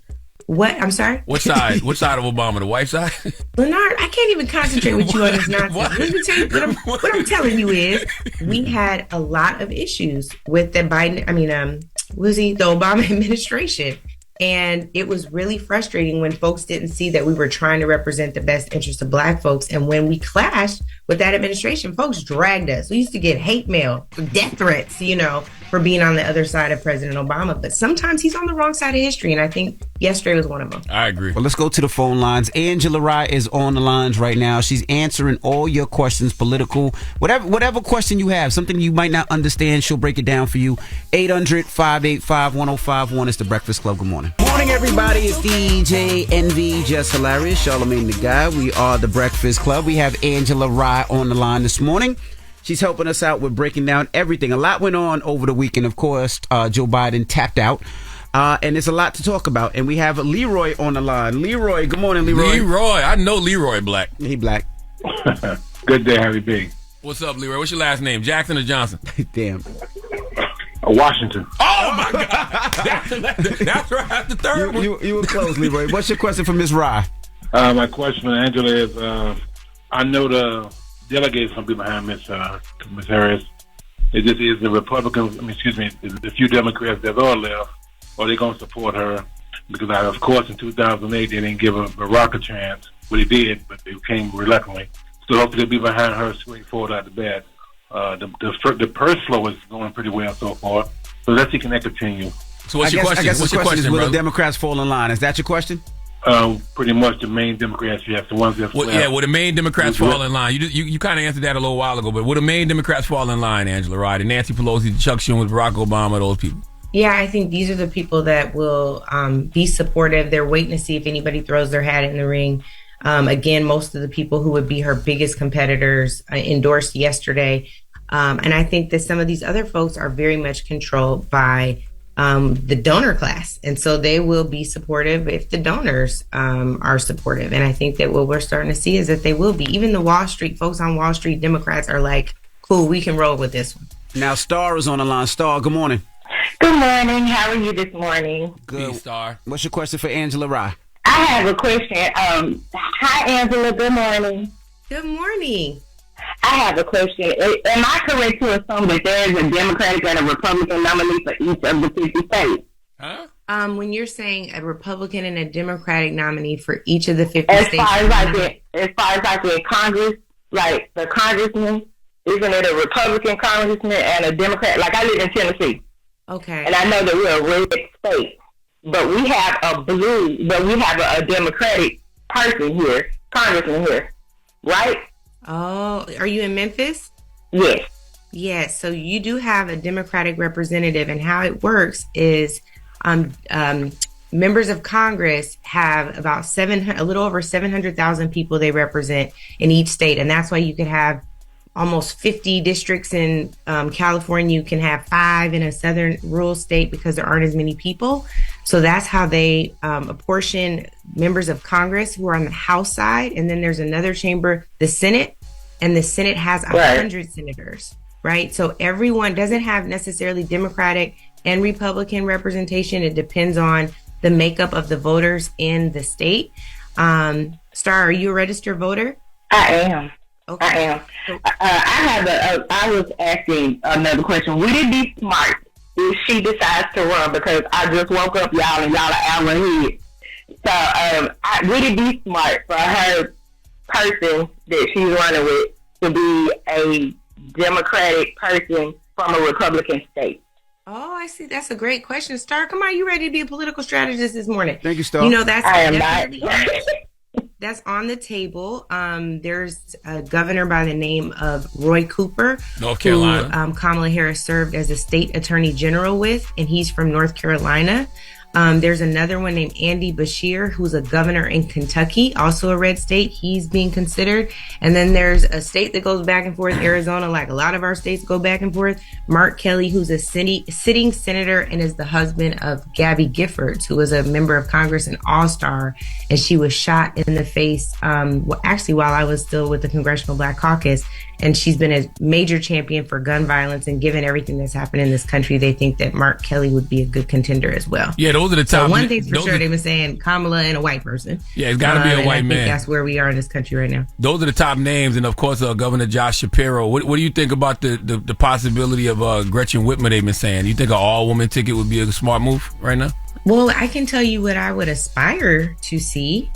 What? I'm sorry? What side? What side of Obama? The white side? Leonard, I can't even concentrate with you on this nonsense. Let me tell you, what I'm telling you is we had a lot of issues with the the Obama administration. And it was really frustrating when folks didn't see that we were trying to represent the best interest of Black folks. And when we clashed with that administration, folks dragged us. We used to get hate mail, death threats, for being on the other side of President Obama. But sometimes he's on the wrong side of history. And I think yesterday was one of them. I agree. Well, let's go to the phone lines. Angela Rye is on the lines right now. She's answering all your questions, political, whatever question you have, something you might not understand, she'll break it down for you. 800-585-1051. It's The Breakfast Club. Good morning. Morning, everybody. It's DJ NV, Jess Hilarious, Charlamagne the Guy. We are The Breakfast Club. We have Angela Rye on the line this morning. She's helping us out with breaking down everything. A lot went on over the weekend. Of course, Joe Biden tapped out. And there's a lot to talk about. And we have Leroy on the line. Leroy, good morning, Leroy. Leroy, I know Leroy Black. He Black. Good day, how you be? What's up, Leroy? What's your last name? Jackson or Johnson? Damn. Washington. Oh, my God. That's right. The third one. You were close, Leroy. What's your question for Ms. Rye? My question for Angela is, I know the delegates going to be behind Ms. Harris. It just is the Republicans, the few Democrats that are left, are they going to support her? Because, of course, in 2008, they didn't give Barack a chance. Well, they did, but they came reluctantly. So hopefully they'll be behind her straightforward out the bat. The purse flow is going pretty well so far. So let's see, can that continue? So what's your question? I guess what's the your question is, will brother? the Democrats fall in line? Is that your question? Pretty much the main Democrats, yes, the ones that will the main Democrats fall in line? You kind of answered that a little while ago, but will the main Democrats fall in line, Angela Rye? Nancy Pelosi, Chuck Schumer, Barack Obama, those people? Yeah, I think these are the people that will be supportive. They're waiting to see if anybody throws their hat in the ring. Again, most of the people who would be her biggest competitors endorsed yesterday. And I think that some of these other folks are very much controlled by the donor class. And so they will be supportive if the donors are supportive. And I think that what we're starting to see is that they will be. Even the Wall Street folks on Wall Street, Democrats are like, cool, we can roll with this one. Now, Star is on the line. Star, good morning. Good morning. How are you this morning? Good. Star. What's your question for Angela Rye? I have a question. Hi, Angela. Good morning. Good morning. I have a question. Am I correct to assume that there is a Democratic and a Republican nominee for each of the 50 states? Huh? When you're saying a Republican and a Democratic nominee for each of the 50 as states. Far as in Congress, like the congressman, isn't it a Republican congressman and a Democrat? Like I live in Tennessee. Okay. And I know that we're a red state, but we have a Democratic person here, congressman here, right? Oh, are you in Memphis? Yes. Yes. So you do have a Democratic representative, and how it works is members of Congress have about a little over 700,000 people they represent in each state, and that's why you could have almost 50 districts in California. You can have 5 in a southern rural state because there aren't as many people. So that's how they apportion members of Congress who are on the House side. And then there's another chamber, the Senate, and the Senate has 100 senators, right? So everyone doesn't have necessarily Democratic and Republican representation. It depends on the makeup of the voters in the state. Star, are you a registered voter? I am. Okay. I am. I was asking another question. Would it be smart if she decides to run? Because I just woke up, y'all, and y'all are hour ahead. So would it be smart for her person that she's running with to be a Democratic person from a Republican state? Oh, I see. That's a great question. Star, come on. You ready to be a political strategist this morning? Thank you, Star. You know, that's I am definitely... not. that's on the table. There's a governor by the name of Roy Cooper, North Carolina, who Kamala Harris served as a state attorney general with, and he's from North Carolina. There's another one named Andy Beshear, who's a governor in Kentucky, also a red state. He's being considered. And then there's a state that goes back and forth, Arizona, like a lot of our states go back and forth. Mark Kelly, who's a sitting senator and is the husband of Gabby Giffords, who was a member of Congress, an all-star, and she was shot in the face, actually while I was still with the Congressional Black Caucus. And she's been a major champion for gun violence, and given everything that's happened in this country, they think that Mark Kelly would be a good contender as well. Yeah, those are the top. So one thing's for sure, they've been saying Kamala and a white person. Yeah, it's got to be a white man. That's where we are in this country right now. Those are the top names, and of course, Governor Josh Shapiro. What do you think about the possibility of Gretchen Whitmer? They've been saying. You think an all-woman ticket would be a smart move right now? Well, I can tell you what I would aspire to see.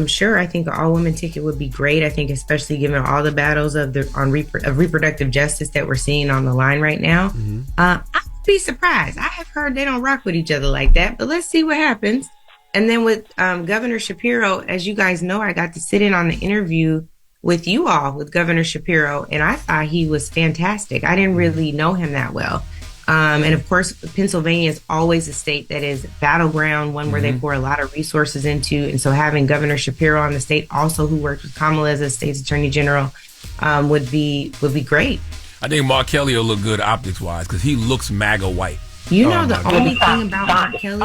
Sure, I think an all-woman ticket would be great. I think especially given all the battles of reproductive justice that we're seeing on the line right now. I would be surprised. I have heard they don't rock with each other like that, but let's see what happens. And then with Governor Shapiro, as you guys know, I got to sit in on the interview with you all, with Governor Shapiro, and I thought he was fantastic. I didn't really know him that well. And of course, Pennsylvania is always a state that is battleground, one where they pour a lot of resources into. And so having Governor Shapiro on the state, also who worked with Kamala as a state's attorney general, would be great. I think Mark Kelly will look good optics wise because he looks MAGA white. You know, the only thing about Mark Kelly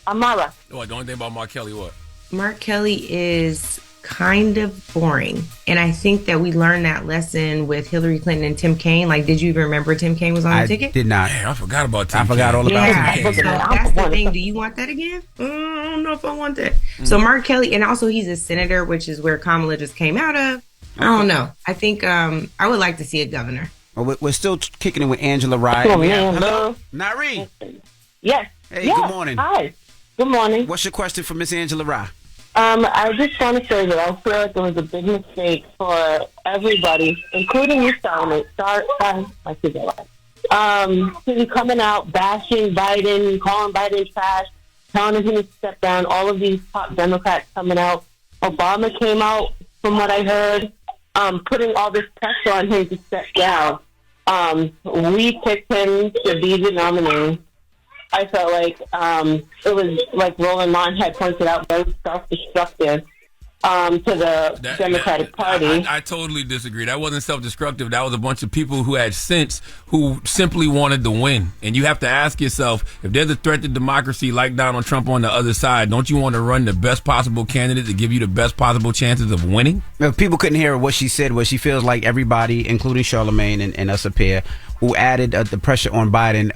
Amara. What, the only thing about Mark Kelly, what? Mark Kelly is kind of boring. And I think that we learned that lesson with Hillary Clinton and Tim Kaine. Like, did you even remember Tim Kaine was on the ticket? I did not. Man, I forgot about Tim Kaine. I forgot all about Tim Kaine. So that's the thing. Do you want that again? I don't know if I want that. So Mark Kelly, and also he's a senator, which is where Kamala just came out of. I don't know. I think I would like to see a governor. Well, we're still kicking it with Angela Rye. Hello? Nari. Yes. Hey, yes. good morning. Hi. Good morning. What's your question for Miss Angela Rye? I just want to say that I feel like it was a big mistake for everybody, including you, Charlamagne. To be coming out, bashing Biden, calling Biden trash, telling him he needs to step down. All of these top Democrats coming out. Obama came out, from what I heard, putting all this pressure on him to step down. We picked him to be the nominee. I felt like it was, like Roland Martin had pointed out, very self-destructive to the Democratic Party. I totally disagree. That wasn't self-destructive. That was a bunch of people who had sense, who simply wanted to win. And you have to ask yourself, if there's a threat to democracy like Donald Trump on the other side, don't you want to run the best possible candidate to give you the best possible chances of winning? If people couldn't hear what she said, was she feels like everybody, including Charlamagne and us up here, who added the pressure on Biden,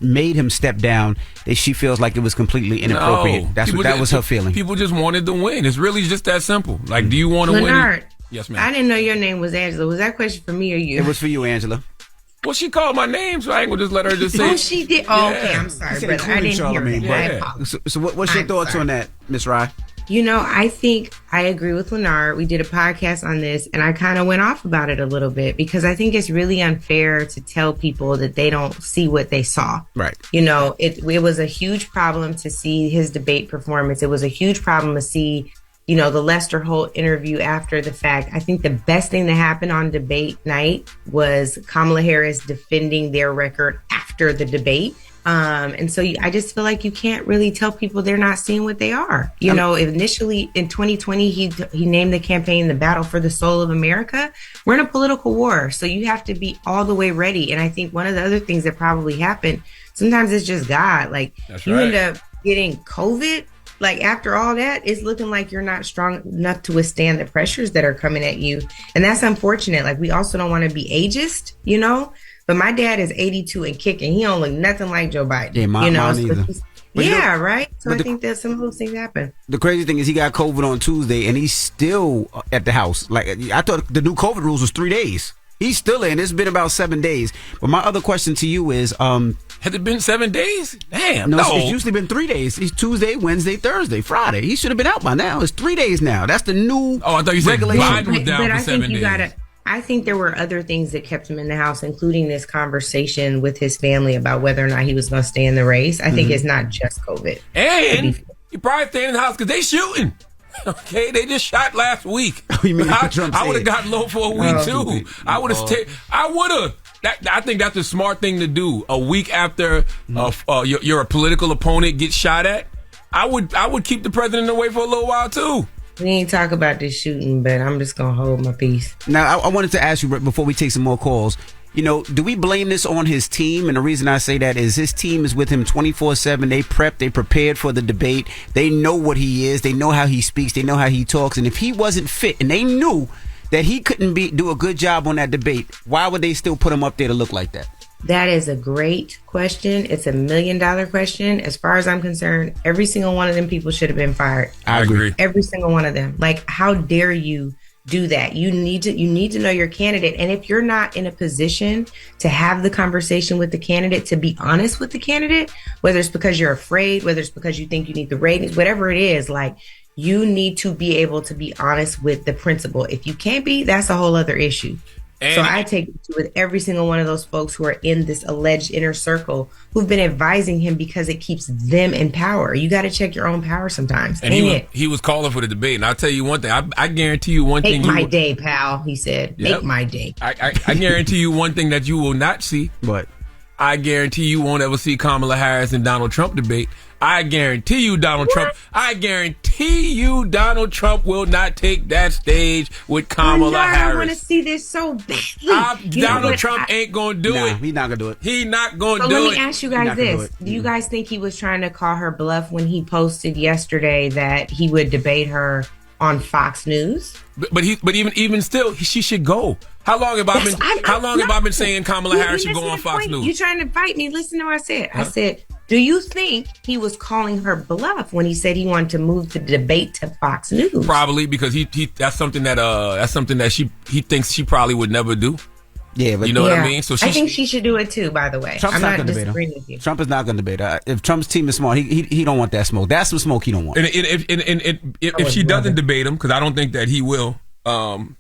made him step down. She feels like it was completely inappropriate. No, that was her feeling. People just wanted to win. It's really just that simple. Like, do you want to win? Yes, ma'am. I didn't know your name was Angela. Was that question for me or you? It was for you, Angela. Well, she called my name, so I ain't gonna just let her just say. Oh, she did. Oh, okay. I'm sorry, brother. I didn't hear it. Yeah. So what's your thoughts on that, Miss Rye? You know, I think I agree with Leonard. We did a podcast on this, and I kind of went off about it a little bit because I think it's really unfair to tell people that they don't see what they saw. Right. You know, it was a huge problem to see his debate performance. It was a huge problem to see, you know, the Lester Holt interview after the fact. I think the best thing that happened on debate night was Kamala Harris defending their record after the debate. And so I just feel like you can't really tell people they're not seeing what they are. You know, initially in 2020, he named the campaign the Battle for the Soul of America. We're in a political war, so you have to be all the way ready. And I think one of the other things that probably happened, sometimes it's just God. Like, you end up getting COVID. Like, after all that, it's looking like you're not strong enough to withstand the pressures that are coming at you. And that's unfortunate. Like, we also don't want to be ageist, you know? But my dad is 82 and kicking. He don't look nothing like Joe Biden. Yeah, mine either. Yeah, right? So I think that some of those things happen. The crazy thing is he got COVID on Tuesday, and he's still at the house. Like, I thought the new COVID rules was 3 days. He's still in. It's been about 7 days. But my other question to you is... has it been 7 days? Damn, no. It's usually been 3 days. It's Tuesday, Wednesday, Thursday, Friday. He should have been out by now. It's 3 days now. That's the new I thought you said Biden was down for 7 days. I think there were other things that kept him in the house, including this conversation with his family about whether or not he was going to stay in the race. I think it's not just COVID. And you probably staying in the house because they shooting. Okay, they just shot last week. You mean I would have gotten low for a week too. I would have. I would have. I think that's a smart thing to do. A week after your political opponent gets shot at, I would keep the president away for a little while too. We ain't talk about this shooting, but I'm just gonna hold my peace. Now, I wanted to ask you before we take some more calls. Do we blame this on his team? And the reason I say that is his team is with him 24/7. They prep, they prepared for the debate. They know what he is. They know how he speaks. They know how he talks. And if he wasn't fit, and they knew that he couldn't do a good job on that debate, why would they still put him up there to look like that? That is a great question. It's $1 million question. As far as I'm concerned, every single one of them people should have been fired. I agree. Every single one of them. Like, how dare you do that? You need to know your candidate. And if you're not in a position to have the conversation with the candidate, to be honest with the candidate, whether it's because you're afraid, whether it's because you think you need the ratings, whatever it is, like, you need to be able to be honest with the principal. If you can't be, that's a whole other issue. So I take it with every single one of those folks who are in this alleged inner circle who've been advising him because it keeps them in power. You got to check your own power sometimes. And he was calling for the debate. And I'll tell you one thing. I guarantee you one thing. Make my day, pal, he said. Yep. Make my day. I guarantee you one thing that you will not see. But I guarantee you won't ever see Kamala Harris and Donald Trump debate. I guarantee you Donald Trump will not take that stage with Kamala Harris. I want to see this so badly. Donald Trump ain't going to do it. He's not going to do it. He's not going to do it. So let me ask you guys this. Do you guys think he was trying to call her bluff when he posted yesterday that he would debate her on Fox News? But even still, she should go. How long have I been saying Kamala Harris should go on Fox News? You trying to fight me? Listen to what I said. I said, do you think he was calling her bluff when he said he wanted to move the debate to Fox News? Probably, because that's something that he thinks she probably would never do. Yeah, but you know what I mean. So I think she should do it too. By the way, Trump's I'm not disagreeing with you. Trump is not going to debate her. If Trump's team is smart, he don't want that smoke. That's some smoke he don't want. And if she doesn't debate him, because I don't think that he will,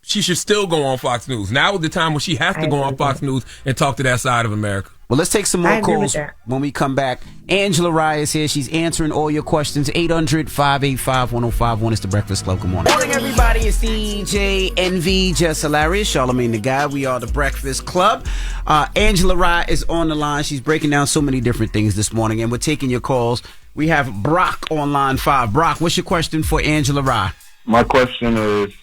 she should still go on Fox News. Now is the time when she has to go on Fox News and talk to that side of America. Well, let's take some more calls when we come back. Angela Rye is here. She's answering all your questions. 800-585-1051. It's The Breakfast Club. Good morning. Morning, everybody. It's DJ NV, Jess Hilarious, Charlamagne the Guy. We are The Breakfast Club. Angela Rye is on the line. She's breaking down so many different things this morning, and we're taking your calls. We have Brock on line 5. Brock, what's your question for Angela Rye? My question is,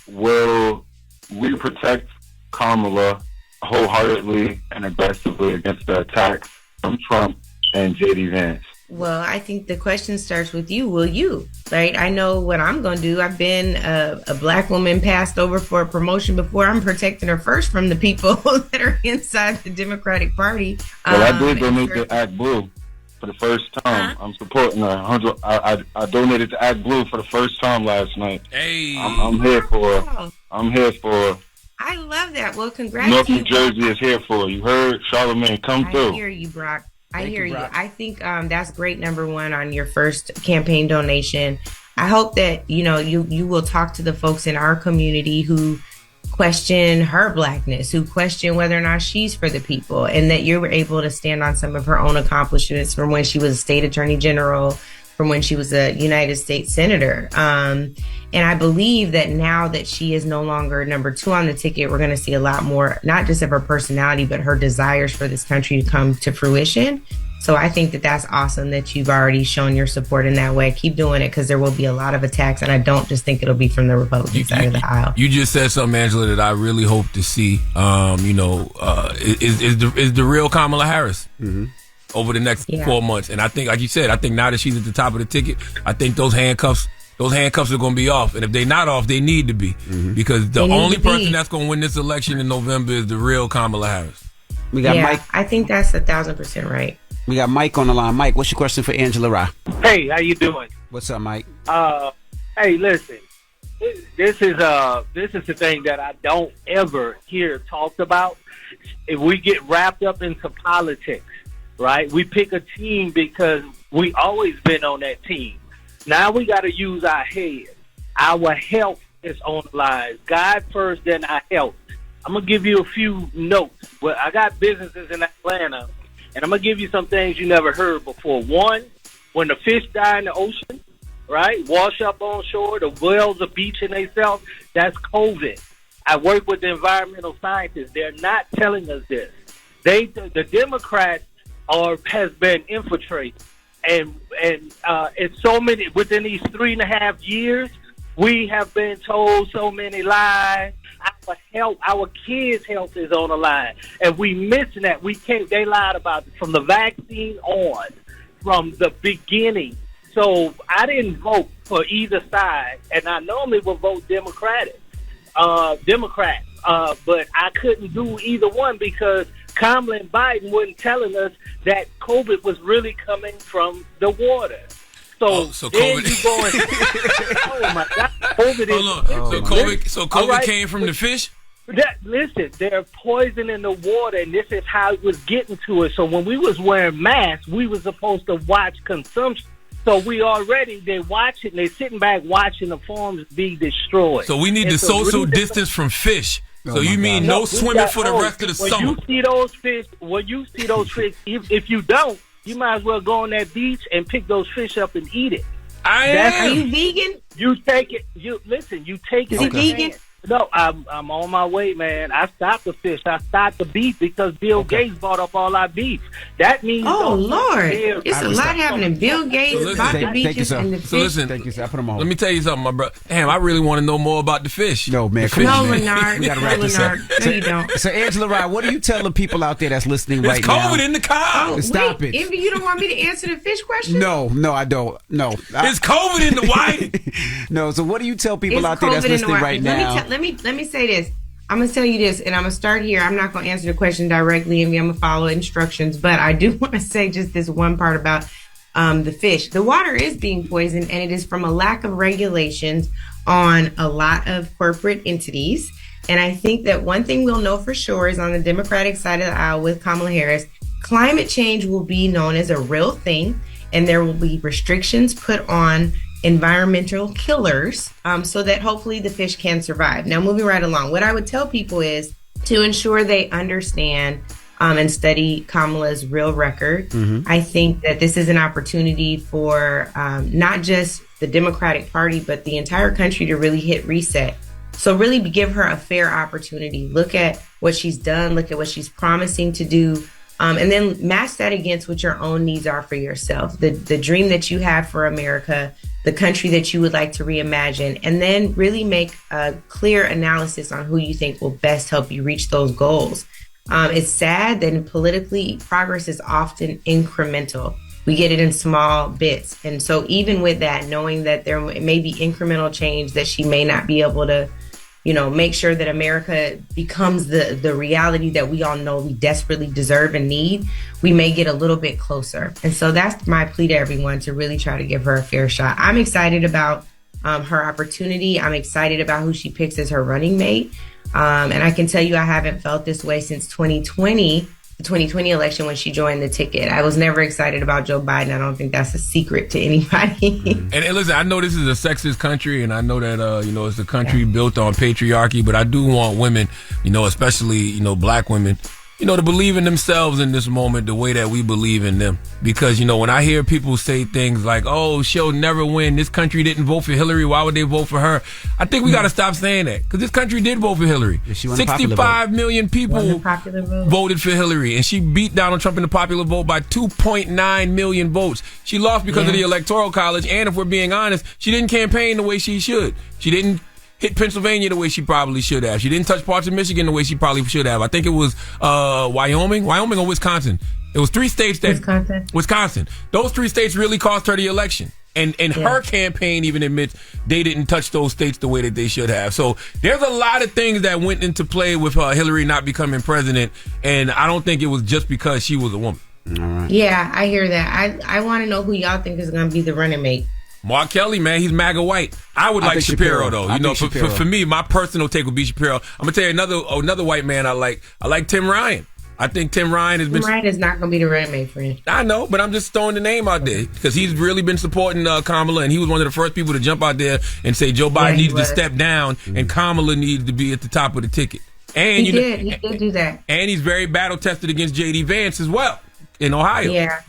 will we protect Kamala wholeheartedly and aggressively against the attacks from Trump and J.D. Vance? Well, I think the question starts with you. Will you? Right? I know what I'm going to do. I've been a black woman passed over for a promotion before. I'm protecting her first from the people that are inside the Democratic Party. Well, I did donate to Act Blue for the first time. I'm supporting her. I donated to Act Blue for the first time last night. Hey, I'm here for. I'm here for. I love that. Well, congrats. North New Jersey is here for. You heard Charlamagne come through. I hear you, Brock. I hear you. I think that's great. Number one on your first campaign donation. I hope that you will talk to the folks in our community who question her blackness, who question whether or not she's for the people, and that you were able to stand on some of her own accomplishments from when she was a state attorney general, from when she was a United States senator. And I believe that now that she is no longer number 2 on the ticket, we're going to see a lot more, not just of her personality, but her desires for this country to come to fruition. So I think that that's awesome that you've already shown your support in that way. Keep doing it, because there will be a lot of attacks, and I don't just think it'll be from the Republican side of the aisle. You just said something, Angela, that I really hope to see. Is the real Kamala Harris. Mm-hmm. Over the next 4 months. And I think, like you said, I think now that she's at the top of the ticket, I think those handcuffs are going to be off. And if they're not off, they need to be. Mm-hmm. Because the only person that's going to win this election in November is the real Kamala Harris. We got Mike. I think that's 1,000% right. We got Mike on the line. Mike, what's your question for Angela Rye? Hey, how you doing? What's up, Mike? Hey, listen. This is the thing that I don't ever hear talked about. If we get wrapped up into politics, right? We pick a team because we always been on that team. Now we got to use our head. Our health is on the line. God first, then our health. I'm going to give you a few notes. Well, I got businesses in Atlanta, and I'm going to give you some things you never heard before. One, when the fish die in the ocean, right? Wash up on shore. The whales are beaching themselves. That's COVID. I work with the environmental scientists. They're not telling us this. The Democrats has been infiltrated, and it's so many within these 3.5 years. We have been told so many lies. Our kids' health is on the line, and we missing that. They lied about it from the vaccine on, from the beginning. So I didn't vote for either side, and I normally would vote Democrat, but I couldn't do either one because Kamala and Biden weren't telling us that COVID was really coming from the water. So then COVID. you going, oh my God, COVID is. So COVID came from the fish? Listen, they're poisoning the water, and this is how it was getting to us. So when we was wearing masks, we was supposed to watch consumption. So they're sitting back watching the farms be destroyed. So we need the social distance from fish. So you mean no swimming for the rest of the summer? When you see those fish, if you don't, you might as well go on that beach and pick those fish up and eat it. Are you vegan? You take it. You take it. Is he vegan? No, I'm on my way, man. I stopped the fish. I stopped the beef because Bill Gates bought up all our beef. That means Lord, it's a lot happening. Bill Gates bought the beaches and the fish. So listen, thank you, sir. I put them on. Let me tell you something, my brother. Damn, I really want to know more about the fish. No, man. No, Leonard. We gotta wrap this up. No, you don't. So, Angela Rye, what do you tell the people out there that's listening right now? It's COVID in the car. Stop it. Envy, you don't want me to answer the fish question? No, I don't. No. It's COVID in the white. No, so what do you tell people out there that's listening right now? Let me say this. I'm going to tell you this, and I'm going to start here. I'm not going to answer the question directly, and I'm going to follow instructions, but I do want to say just this one part about the fish. The water is being poisoned, and it is from a lack of regulations on a lot of corporate entities. And I think that one thing we'll know for sure is on the Democratic side of the aisle with Kamala Harris, climate change will be known as a real thing, and there will be restrictions put on environmental killers so that hopefully the fish can survive. Now, moving right along, what I would tell people is to ensure they understand and study Kamala's real record. I think that this is an opportunity for not just the Democratic Party, but the entire country to really hit reset. So really give her a fair opportunity. Look at what she's done. Look at what she's promising to do. And then match that against what your own needs are for yourself. The dream that you have for America, the country that you would like to reimagine, and then really make a clear analysis on who you think will best help you reach those goals. It's sad that politically progress is often incremental. We get it in small bits. And so even with that, knowing that there may be incremental change that she may not be able to, make sure that America becomes the reality that we all know we desperately deserve and need, we may get a little bit closer. And so that's my plea to everyone, to really try to give her a fair shot. I'm excited about her opportunity. I'm excited about who she picks as her running mate. And I can tell you I haven't felt this way since 2020, the 2020 election when she joined the ticket. I was never excited about Joe Biden. I don't think that's a secret to anybody. And listen, I know this is a sexist country, and I know that it's a country built on patriarchy, but I do want women, especially black women, to believe in themselves in this moment the way that we believe in them. Because, when I hear people say things like, oh, she'll never win, this country didn't vote for Hillary, why would they vote for her? I think we got to stop saying that, because this country did vote for Hillary. 65 million people voted for Hillary, and she beat Donald Trump in the popular vote by 2.9 million votes. She lost because of the Electoral College, and if we're being honest, she didn't campaign the way she should. She didn't hit Pennsylvania the way she probably should have. She didn't touch parts of Michigan the way she probably should have. I think it was Wyoming or Wisconsin. It was 3 states that Wisconsin. Those 3 states really cost her the election. And her campaign even admits they didn't touch those states the way that they should have. So there's a lot of things that went into play with Hillary not becoming president, and I don't think it was just because she was a woman. All right. Yeah, I hear that. I want to know who y'all think is going to be the running mate. Mark Kelly, man, he's MAGA white. I would like Shapiro, though. For me, my personal take would be Shapiro. I'm gonna tell you another white man I like. I like Tim Ryan. I think Tim Ryan has been. Tim Ryan is not gonna be the running mate for him. I know, but I'm just throwing the name out there because he's really been supporting Kamala, and he was one of the first people to jump out there and say Joe Biden needs to step down and Kamala needs to be at the top of the ticket. And he did do that. And he's very battle tested against J.D. Vance as well in Ohio. Yeah,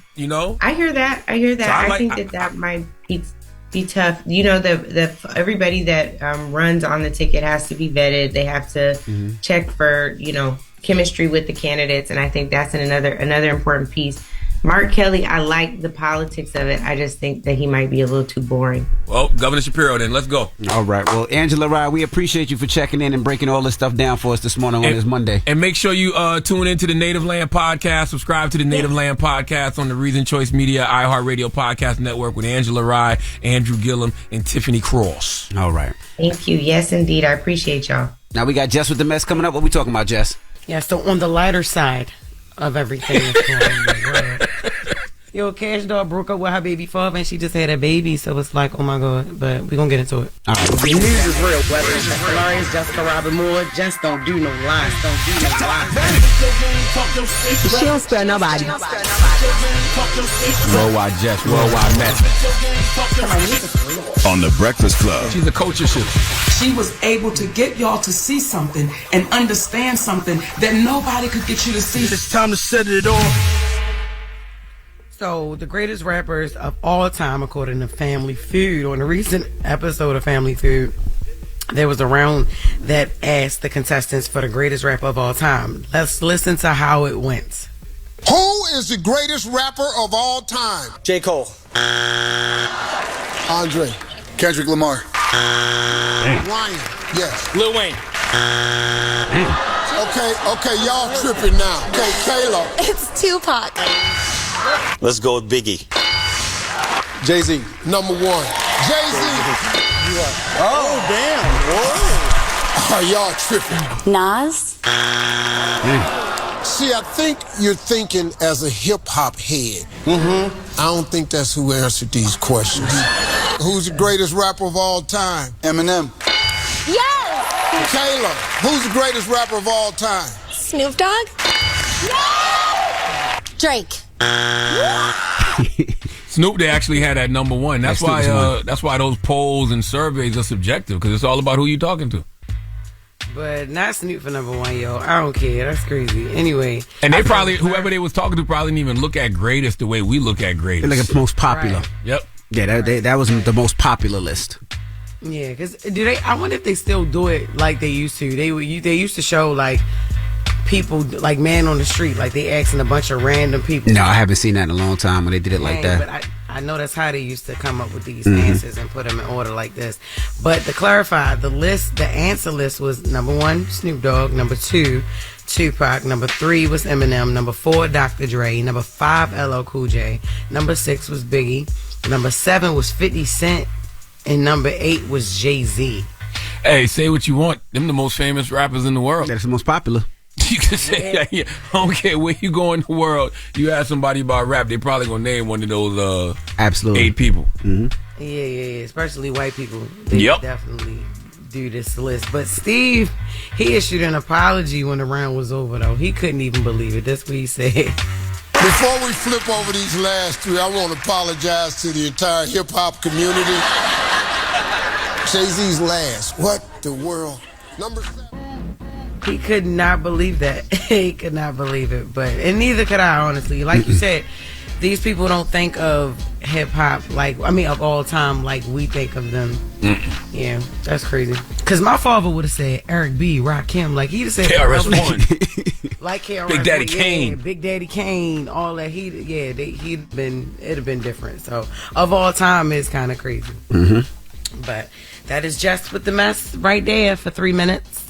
I hear that. I think that might be be tough. You know, the everybody that runs on the ticket has to be vetted. They have to check for, you know, chemistry with the candidates, and I think that's another important piece. Mark Kelly, I like the politics of it. I just think that he might be a little too boring. Well, Governor Shapiro, then let's go. All right. Well, Angela Rye, we appreciate you for checking in and breaking all this stuff down for us this morning on this Monday. And make sure you tune into the Native Land Podcast. Subscribe to the Native Land Podcast on the Reason Choice Media iHeartRadio Podcast Network with Angela Rye, Andrew Gillum, and Tiffany Cross. All right. Thank you. Yes, indeed. I appreciate y'all. Now we got Jess with the Mess coming up. What we talking about, Jess? Yeah, so on the lighter side of everything that's going on in the world. Yo, Cash Doll broke up with her baby father, and she just had a baby, so it's like, oh my God. But we're going to get into it. All right. The news is real. Whether it's Jess Hilarious, Jessica Robin Moore, Jess don't do no lies. Don't do no lies. She don't spare nobody. Worldwide Jess, worldwide Mack. On The Breakfast Club. She's a culture shift. She was able to get y'all to see something and understand something that nobody could get you to see. It's time to set it off. So, the greatest rappers of all time, according to Family Feud, on a recent episode of Family Feud, there was a round that asked the contestants for the greatest rapper of all time. Let's listen to how it went. Who is the greatest rapper of all time? J. Cole. Andre. Kendrick Lamar. Ryan. Yes. Lil Wayne. Okay, y'all tripping now. Okay, Kayla. It's Tupac. Let's go with Biggie. Jay-Z. Number one. Jay-Z. Oh, damn. Whoa. Y'all tripping. Nas. See, I think you're thinking as a hip-hop head. I don't think that's who answered these questions. Who's the greatest rapper of all time? Eminem. Yes. Kayla. Who's the greatest rapper of all time? Snoop Dogg. Yes. Drake. Snoop, they actually had that number one. That's why. That's why those polls and surveys are subjective, because it's all about who you're talking to. But not Snoop for number one, yo. I don't care. That's crazy. Anyway. And they probably, whoever they was talking to, probably didn't even look at greatest the way we look at greatest. Like the most popular. Right. Yep. Yeah, that was the most popular list. Yeah, because I wonder if they still do it like they used to. They used to show like people like man on the street, like they asking a bunch of random people. No, I haven't seen that in a long time when they did it like that. But I know that's how they used to come up with these answers and put them in order like this. But to clarify, the answer list was number one, Snoop Dogg. Number two, Tupac. Number 3 was Eminem. Number 4, Dr. Dre. Number 5, LL Cool J. Number 6 was Biggie. Number 7 was 50 Cent. And number 8 was Jay-Z. Hey, say what you want. Them the most famous rappers in the world. That's the most popular. You can say, yeah. I don't care where you go in the world. You ask somebody about rap, they probably gonna name one of those absolutely 8 people. Yeah. Especially white people. They definitely do this list. But Steve, he issued an apology when the round was over, though. He couldn't even believe it. That's what he said. Before we flip over these last 3, I want to apologize to the entire hip-hop community. Jay-Z's last. What the world? Number 7. He could not believe that. He could not believe it. And neither could I, honestly. Like you said, these people don't think of hip-hop of all time like we think of them. Yeah, that's crazy. Because my father would have said Eric B, Rakim. Like, he'd have said KRS-One. like KRS-One. Big Daddy Kane. Big Daddy Kane. All that. It'd have been different. So, of all time, it's kind of crazy. But that is Jess with the Mess right there for 3 minutes.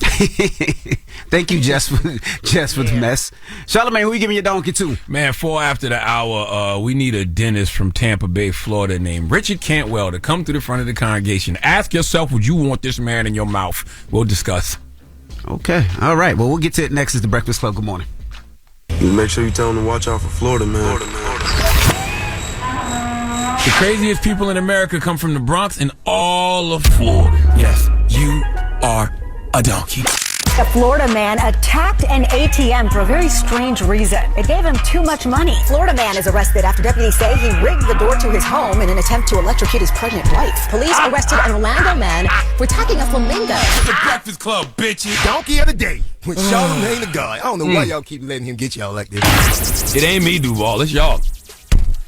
Thank you, Jess with the Mess. Charlamagne, who you giving your donkey to? Man, 4 after the hour, we need a dentist from Tampa Bay, Florida, named Richard Cantwell to come to the front of the congregation. Ask yourself, would you want this man in your mouth? We'll discuss. Okay. All right. Well, we'll get to it next. Is the Breakfast Club. Good morning. Make sure you tell them to watch out for Florida, man. The craziest people in America come from the Bronx and all of Florida. Yes, you are a donkey. A Florida man attacked an ATM for a very strange reason. It gave him too much money. Florida man is arrested after deputies say he rigged the door to his home in an attempt to electrocute his pregnant wife. Police arrested an Orlando man for attacking a flamingo. It's the Breakfast Club, bitches. Donkey of the day. With Charlamagne the God. I don't know why y'all keep letting him get y'all like this. It ain't me, Duval. It's y'all.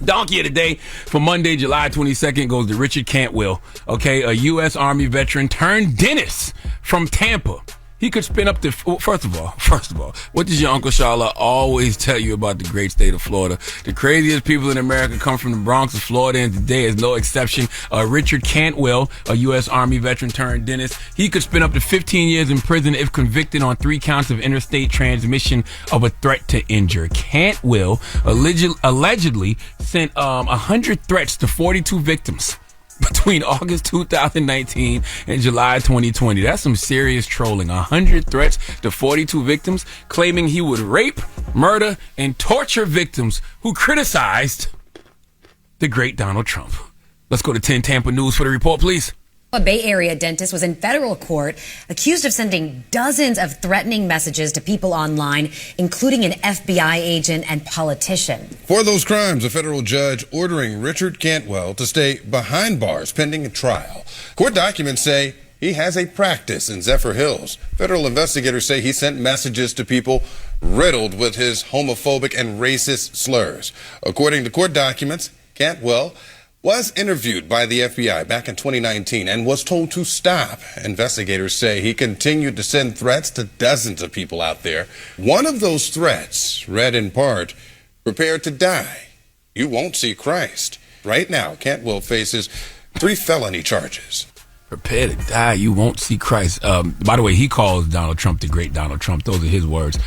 Donkey of the day for Monday, July 22nd goes to Richard Cantwell, okay, a U.S. Army veteran turned dentist from Tampa. He could spend up to, first of all, what does your Uncle Shala always tell you about the great state of Florida? The craziest people in America come from the Bronx of Florida, and today is no exception. Richard Cantwell, a U.S. Army veteran turned dentist, he could spend up to 15 years in prison if convicted on 3 counts of interstate transmission of a threat to injure. Cantwell allegedly sent 100 threats to 42 victims between August 2019 and July 2020. That's some serious trolling. 100 threats to 42 victims, claiming he would rape, murder, and torture victims who criticized the great Donald Trump. Let's go to 10 Tampa News for the report, please. A Bay Area dentist was in federal court accused of sending dozens of threatening messages to people online, including an FBI agent and politician. For those crimes, a federal judge ordering Richard Cantwell to stay behind bars pending a trial. Court documents say he has a practice in Zephyr Hills. Federal investigators say he sent messages to people riddled with his homophobic and racist slurs. According to court documents, Cantwell was interviewed by the FBI back in 2019 and was told to stop. Investigators say he continued to send threats to dozens of people out there. One of those threats read in part, "Prepare to die. You won't see Christ." Right now, Cantwell faces 3 felony charges. Prepare to die. You won't see Christ. By the way, he calls Donald Trump the great Donald Trump. Those are his words.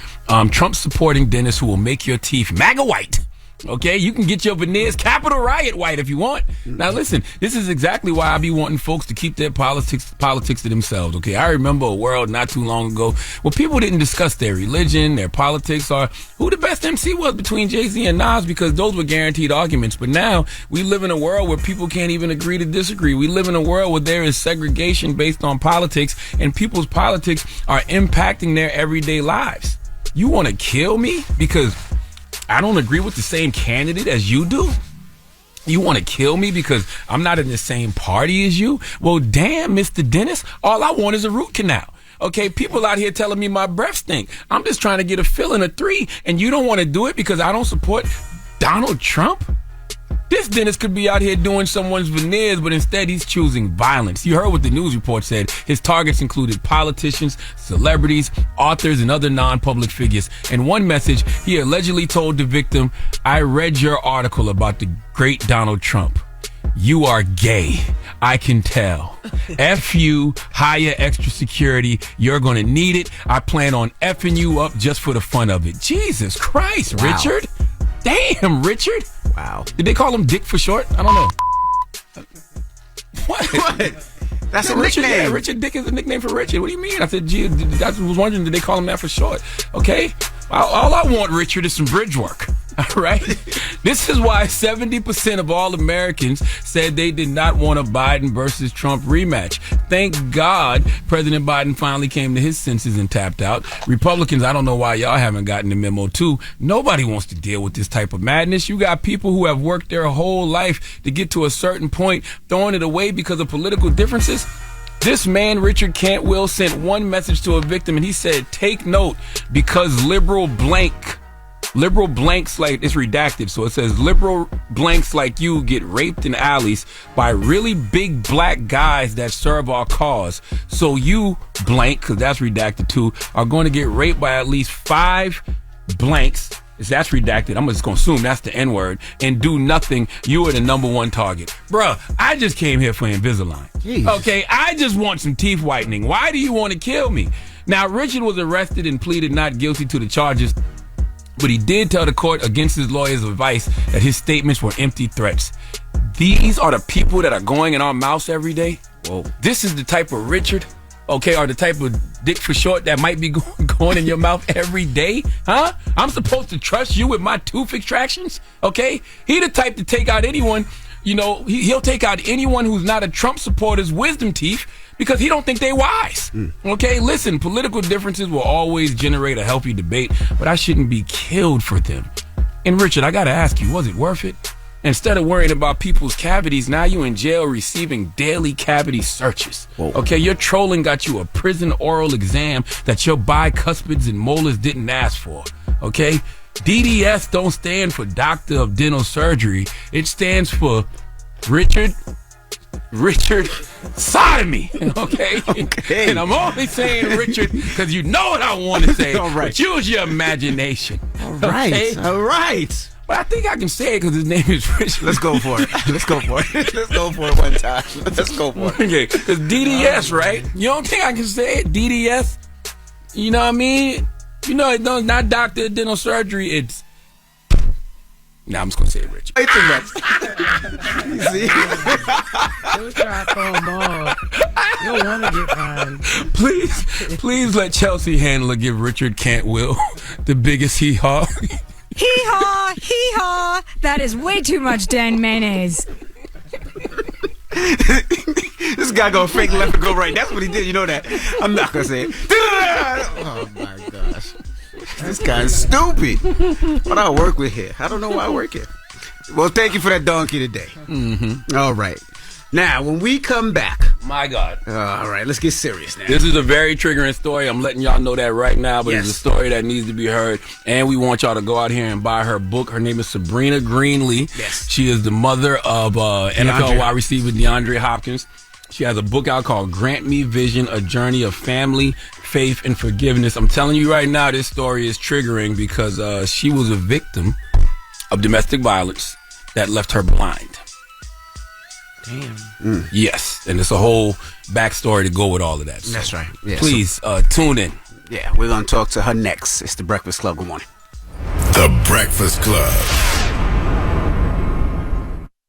Trump supporting dentists who will make your teeth MAGA white. Okay, you can get your veneers Capitol Riot white if you want. Now listen, this is exactly why I be wanting folks to keep their politics to themselves. Okay, I remember a world not too long ago where people didn't discuss their religion, their politics, or who the best MC was between Jay-Z and Nas, because those were guaranteed arguments. But now we live in a world where people can't even agree to disagree. We live in a world where there is segregation based on politics, and people's politics are impacting their everyday lives. You want to kill me because I don't agree with the same candidate as you do? You want to kill me because I'm not in the same party as you? Well, damn, Mr. Dennis, all I want is a root canal. Okay, people out here telling me my breath stink. I'm just trying to get a fill in a 3, and you don't want to do it because I don't support Donald Trump? This dentist could be out here doing someone's veneers, but instead he's choosing violence. You heard what the news report said. His targets included politicians, celebrities, authors, and other non-public figures. In one message, he allegedly told the victim, "I read your article about the great Donald Trump. You are gay. I can tell. F you, hire extra security. You're going to need it. I plan on effing you up just for the fun of it." Jesus Christ, wow. Richard. Damn, Richard. Wow. Did they call him Dick for short? I don't know. What? That's a Richard, nickname. Yeah, Richard Dick is a nickname for Richard. What do you mean? I said, gee, I was wondering, did they call him that for short? Okay. All I want, Richard, is some bridge work. All right. This is why 70% of all Americans said they did not want a Biden versus Trump rematch. Thank God President Biden finally came to his senses and tapped out. Republicans, I don't know why y'all haven't gotten the memo too. Nobody wants to deal with this type of madness. You got people who have worked their whole life to get to a certain point, throwing it away because of political differences. This man, Richard Cantwell, sent one message to a victim, and he said, "Take note, because liberal blanks like," it's redacted, so it says, "liberal blanks like you get raped in alleys by really big black guys that serve our cause. So you blank," because that's redacted too, "are going to get raped by at least 5 blanks." That's redacted. I'm just going to assume that's the N-word. "And do nothing. You are the #1 target." Bruh, I just came here for Invisalign. Jeez. Okay, I just want some teeth whitening. Why do you want to kill me? Now, Richard was arrested and pleaded not guilty to the charges, but he did tell the court against his lawyer's advice that his statements were empty threats. These are the people that are going in our mouths every day. Whoa. This is the type of Richard, okay, or the type of Dick for short that might be going in your mouth every day, huh? I'm supposed to trust you with my tooth extractions, okay? He the type to take out anyone, you know, he'll take out anyone who's not a Trump supporter's wisdom teeth because he don't think they wise, okay? Listen, political differences will always generate a healthy debate, but I shouldn't be killed for them. And Richard, I gotta ask you, was it worth it? Instead of worrying about people's cavities, now you in jail receiving daily cavity searches. Whoa. Okay, your trolling got you a prison oral exam that your bicuspids and molars didn't ask for. Okay, DDS don't stand for Doctor of Dental Surgery. It stands for Richard Sodomy. Okay? And I'm only saying Richard because you know what I want to say. All right. But use your imagination. All right. Okay? All right. But I think I can say it because his name is Richard. Let's go for it. Let's go for it. Let's go for it one time. Let's go for it. Okay, because DDS, right? You don't think I can say it? DDS? You know what I mean? You know, it's not Doctor of Dental Surgery. It's... I'm just going to say it, Richard. It's a mess. See? Don't try to throw a ball. You don't want to get fined. Please let Chelsea Handler give Richard Cantwell the biggest hee-haw. Hee-haw, hee-haw. That is way too much Dan mayonnaise. This guy go fake left and go right. That's what he did. You know that. I'm not going to say it. Oh, my gosh. This guy's stupid. But I work with here. I don't know why I work here. Well, thank you for that donkey today. Mm-hmm. All right. Now, when we come back. My God. All right, let's get serious now. This is a very triggering story. I'm letting y'all know that right now, but It's a story that needs to be heard. And we want y'all to go out here and buy her book. Her name is Sabrina Greenley. Yes. She is the mother of NFL wide receiver DeAndre Hopkins. She has a book out called Grant Me Vision, A Journey of Family, Faith, and Forgiveness. I'm telling you right now, this story is triggering because she was a victim of domestic violence that left her blind. Damn. Yes, and it's a whole backstory to go with all of that. So That's right. Yeah, please tune in. Yeah, we're going to talk to her next. It's The Breakfast Club. Good morning. The Breakfast Club.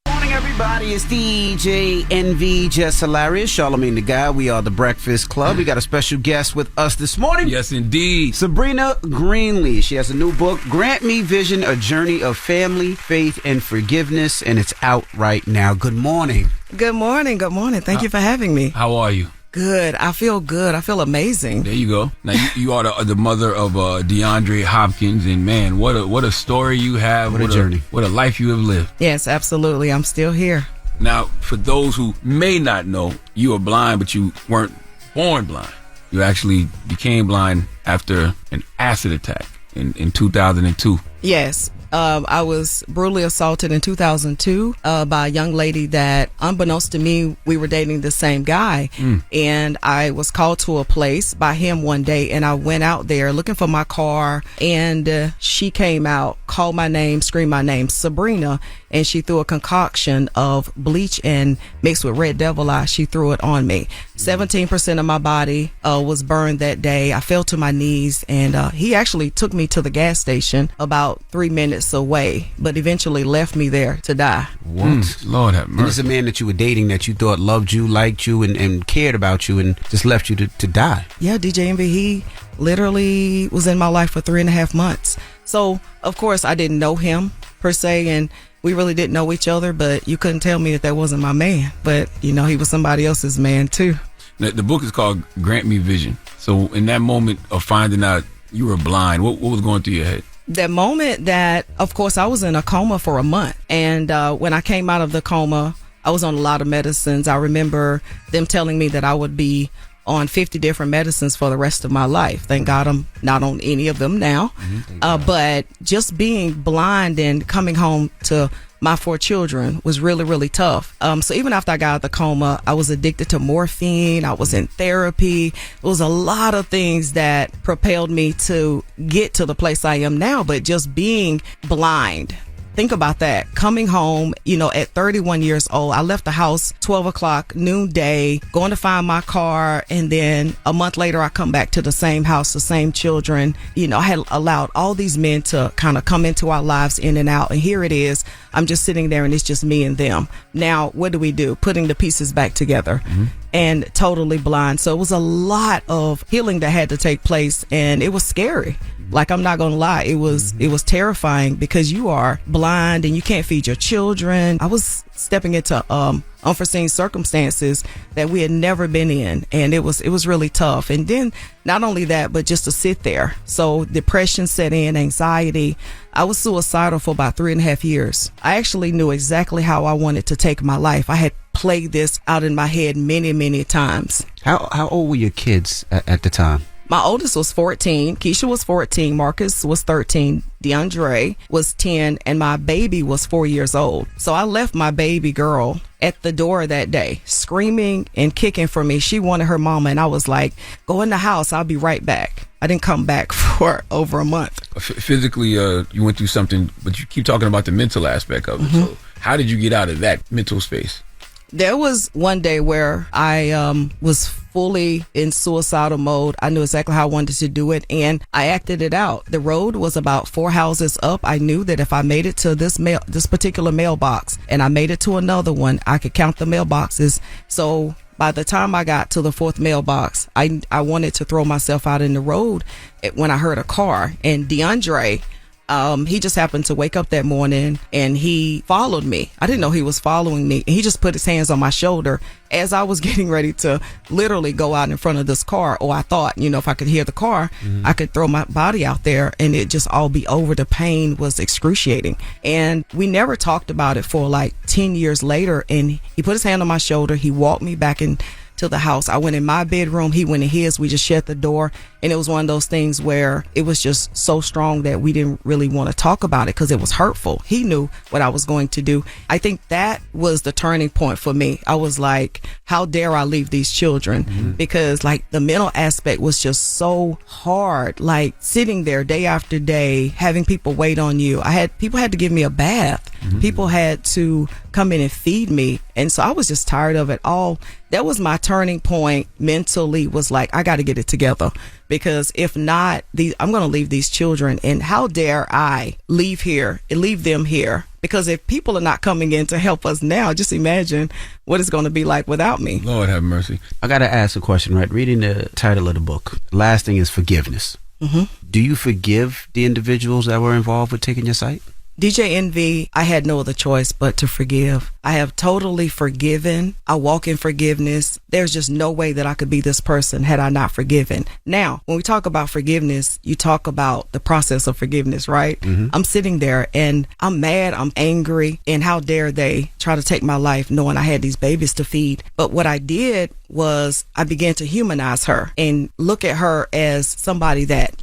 Morning, everybody. It's DJ NV, Jess Hilarious, Charlamagne the Guy. We are The Breakfast Club. We got a special guest with us this morning. Yes, indeed. Sabrina Greenley. She has a new book, Grant Me Vision, A Journey of Family, Faith, and Forgiveness, and it's out right now. Good morning. Good morning. Good morning. Thank you for having me. How are you? Good. I feel good. I feel amazing. There you go. Now you are the mother of DeAndre Hopkins, and man, what a story you have. What a journey. What a life you have lived. Yes, absolutely. I'm still here. Now, for those who may not know, you were blind, but you weren't born blind. You actually became blind after an acid attack in 2002. Yes. I was brutally assaulted in 2002 by a young lady that, unbeknownst to me, we were dating the same guy. And I was called to a place by him one day, and I went out there looking for my car, and she came out, called my name, screamed my name, Sabrina, and she threw a concoction of bleach and mixed with red devil eye. She threw it on me. 17% of my body was burned that day. I fell to my knees, and he actually took me to the gas station about 3 minutes away, but eventually left me there to die. What? Lord have mercy. And this is a man that you were dating that you thought loved you, liked you, and cared about you, and just left you to die. Yeah, DJ Envy, he literally was in my life for 3.5 months. So, of course, I didn't know him per se, and we really didn't know each other, but you couldn't tell me that wasn't my man. But, you know, he was somebody else's man, too. The book is called Grant Me Vision. So in that moment of finding out you were blind, what was going through your head? That moment that, of course, I was in a coma for a month. And when I came out of the coma, I was on a lot of medicines. I remember them telling me that I would be on 50 different medicines for the rest of my life. Thank God I'm not on any of them now. But just being blind and coming home to my 4 children was really, really tough. So even after I got out of the coma, I was addicted to morphine. I was in therapy. It was a lot of things that propelled me to get to the place I am now. But just being blind, think about that. Coming home, you know, at 31 years old, I left the house 12 o'clock, noonday, going to find my car. And then a month later, I come back to the same house, the same children. You know, I had allowed all these men to kind of come into our lives in and out. And here it is. I'm just sitting there and it's just me and them. Now, what do? Putting the pieces back together. And totally blind. So it was a lot of healing that had to take place, and it was scary. Like, I'm not gonna lie, it was terrifying because you are blind and you can't feed your children. I was stepping into unforeseen circumstances that we had never been in, and it was really tough. And then not only that, but just to sit there. So depression set in, anxiety. I was suicidal for about 3.5 years. I actually knew exactly how I wanted to take my life. I had played this out in my head many, many times. How old were your kids at the time? My oldest was 14. Keisha was 14. Marcus was 13. DeAndre was 10. And my baby was 4 years old. So I left my baby girl at the door that day, screaming and kicking for me. She wanted her mama. And I was like, go in the house. I'll be right back. I didn't come back for over a month. Physically, you went through something, but you keep talking about the mental aspect of it. So how did you get out of that mental space? There was one day where I was fully in suicidal mode. I knew exactly how I wanted to do it, and I acted it out. The road was about 4 houses up. I knew that if I made it to this particular mailbox and I made it to another one, I could count the mailboxes. So by the time I got to the 4th mailbox, I wanted to throw myself out in the road when I heard a car. And DeAndre, he just happened to wake up that morning and he followed me. I didn't know he was following me. And he just put his hands on my shoulder as I was getting ready to literally go out in front of this car. Or I thought, if I could hear the car, I could throw my body out there and it just all be over. The pain was excruciating. And we never talked about it for like 10 years later. And he put his hand on my shoulder. He walked me back into the house. I went in my bedroom. He went in his. We just shut the door. And it was one of those things where it was just so strong that we didn't really want to talk about it because it was hurtful. He knew what I was going to do. I think that was the turning point for me. I was like, how dare I leave these children? Because like the mental aspect was just so hard. Like sitting there day after day, having people wait on you. People had to give me a bath. People had to come in and feed me. And so I was just tired of it all. That was my turning point mentally, was like, I got to get it together. Because if not, I'm going to leave these children. And how dare I leave them here? Because if people are not coming in to help us now, just imagine what it's going to be like without me. Lord have mercy. I got to ask a question, right? Reading the title of the book, the last thing is forgiveness. Do you forgive the individuals that were involved with taking your site? DJ Envy, I had no other choice but to forgive. I have totally forgiven. I walk in forgiveness. There's just no way that I could be this person had I not forgiven. Now, when we talk about forgiveness, you talk about the process of forgiveness, right? I'm sitting there and I'm mad, I'm angry, and how dare they try to take my life knowing I had these babies to feed. But what I did was I began to humanize her and look at her as somebody that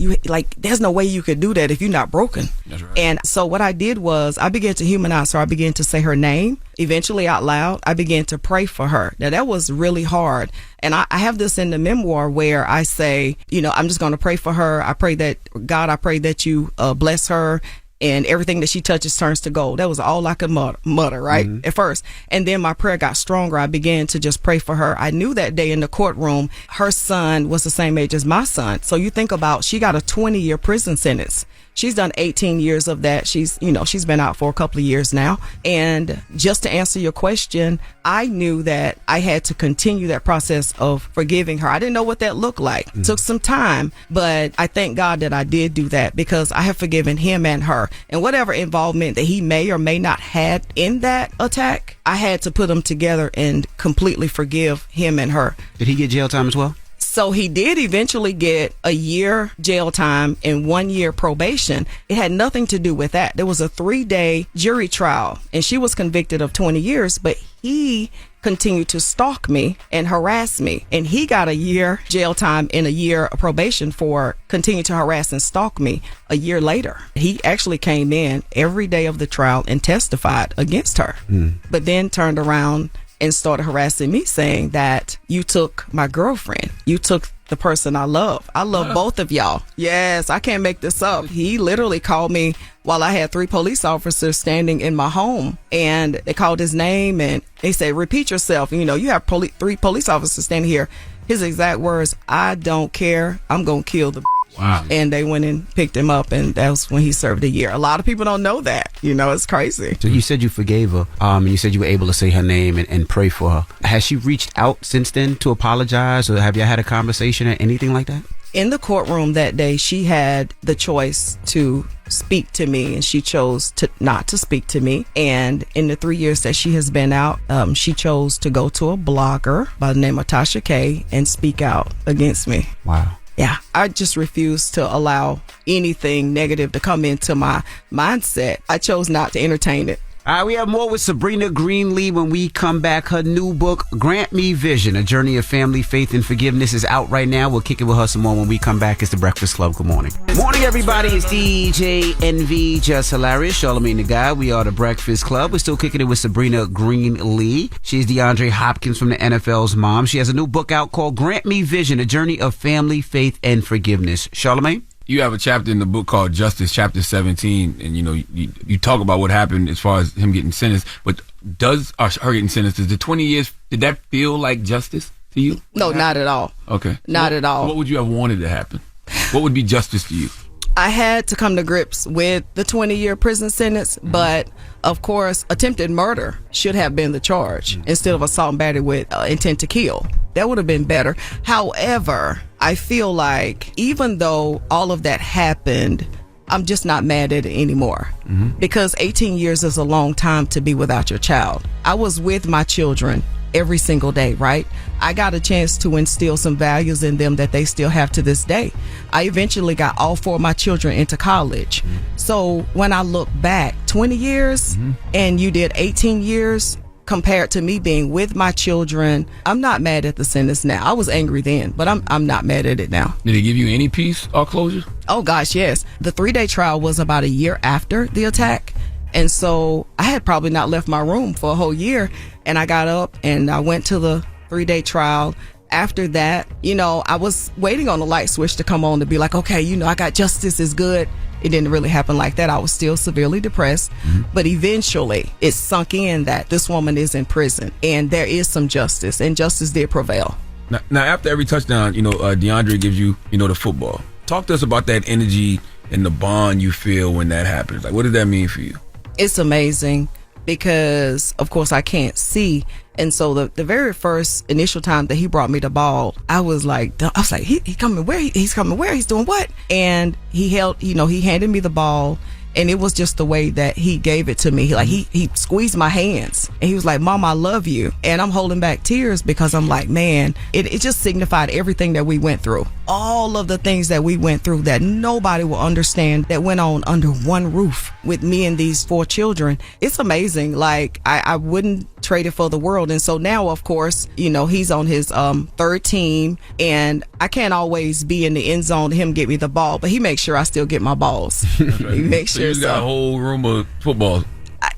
there's no way you could do that if you're not broken. That's right. And so what I did was I began to humanize her. I began to say her name. Eventually out loud, I began to pray for her. Now that was really hard. And I have this in the memoir where I say, I'm just going to pray for her. I pray that you bless her and everything that she touches turns to gold. That was all I could mutter, right? At first. And then my prayer got stronger. I began to just pray for her. I knew that day in the courtroom, her son was the same age as my son. So you think about, she got a 20-year prison sentence. She's done 18 years of that. She's been out for a couple of years now. And just to answer your question, I knew that I had to continue that process of forgiving her. I didn't know what that looked like. It took some time, but I thank God that I did do that because I have forgiven him and her. And whatever involvement that he may or may not had in that attack, I had to put them together and completely forgive him and her. Did he get jail time as well? So he did eventually get a year jail time and 1 year probation. It had nothing to do with that. There was a 3-day jury trial and she was convicted of 20 years, but he continued to stalk me and harass me. And he got a year jail time and a year of probation for continuing to harass and stalk me a year later. He actually came in every day of the trial and testified against her, but then turned around and started harassing me, saying that you took my girlfriend. You took the person I love. I love both of y'all. Yes, I can't make this up. He literally called me while I had 3 police officers standing in my home, and they called his name and they said, repeat yourself. You have 3 police officers standing here. His exact words, I don't care. I'm going to kill the Wow. And they went and picked him up, and that was when he served a year. A lot of people don't know that. It's crazy. So you said you forgave her, and you said you were able to say her name and pray for her. Has she reached out since then to apologize, or have you had a conversation or anything like that? In the courtroom that day, she had the choice to speak to me, and she chose not to speak to me. And in the 3 years that she has been out, she chose to go to a blogger by the name of Tasha K and speak out against me. Wow. Yeah, I just refuse to allow anything negative to come into my mindset. I chose not to entertain it. All right, we have more with Sabrina Greenley when we come back. Her new book, Grant Me Vision, A Journey of Family, Faith, and Forgiveness is out right now. We'll kick it with her some more when we come back. It's The Breakfast Club. Good morning. Morning, everybody. It's DJ NV, Jess Hilarious, Charlamagne the Guy. We are The Breakfast Club. We're still kicking it with Sabrina Greenley. She's DeAndre Hopkins from the NFL's mom. She has a new book out called Grant Me Vision, A Journey of Family, Faith, and Forgiveness. Charlamagne? You have a chapter in the book called Justice, chapter 17, and you talk about what happened as far as him getting sentenced. But her getting sentenced, the 20 years, did that feel like justice to you? No, not at all. Okay. Not at all. What would you have wanted to happen? What would be justice to you? I had to come to grips with the 20-year prison sentence, but of course, attempted murder should have been the charge instead of assault and battery with intent to kill. That would have been better. However, I feel like even though all of that happened, I'm just not mad at it anymore because 18 years is a long time to be without your child. I was with my children every single day, right? I got a chance to instill some values in them that they still have to this day. I eventually got all 4 of my children into college. So when I look back 20 years and you did 18 years compared to me being with my children, I'm not mad at the sentence now. I was angry then, but I'm not mad at it now. Did it give you any peace or closure? Oh gosh, yes. The 3-day trial was about a year after the attack. And so I had probably not left my room for a whole year. And I got up and I went to the 3-day trial. After that, I was waiting on the light switch to come on to be like, okay, I got justice is good. It didn't really happen like that. I was still severely depressed. But eventually it sunk in that this woman is in prison and there is some justice, and justice did prevail. Now after every touchdown, DeAndre gives you, the football. Talk to us about that energy and the bond you feel when that happens. Like, what does that mean for you? It's amazing because, of course, I can't see. And so the very first initial time that he brought me the ball, I was like, he coming where? He's coming where? He's doing what? And he handed me the ball. And it was just the way that he gave it to me. He squeezed my hands and he was like, Mom, I love you. And I'm holding back tears because I'm like, man, it just signified everything that we went through. All of the things that we went through that nobody will understand, that went on under one roof with me and these 4 children. It's amazing. Like, I wouldn't trade it for the world. And so now, of course, he's on his 3rd team, and I can't always be in the end zone to him get me the ball, but he makes sure I still get my balls. He makes sure. So you got a whole room of footballs.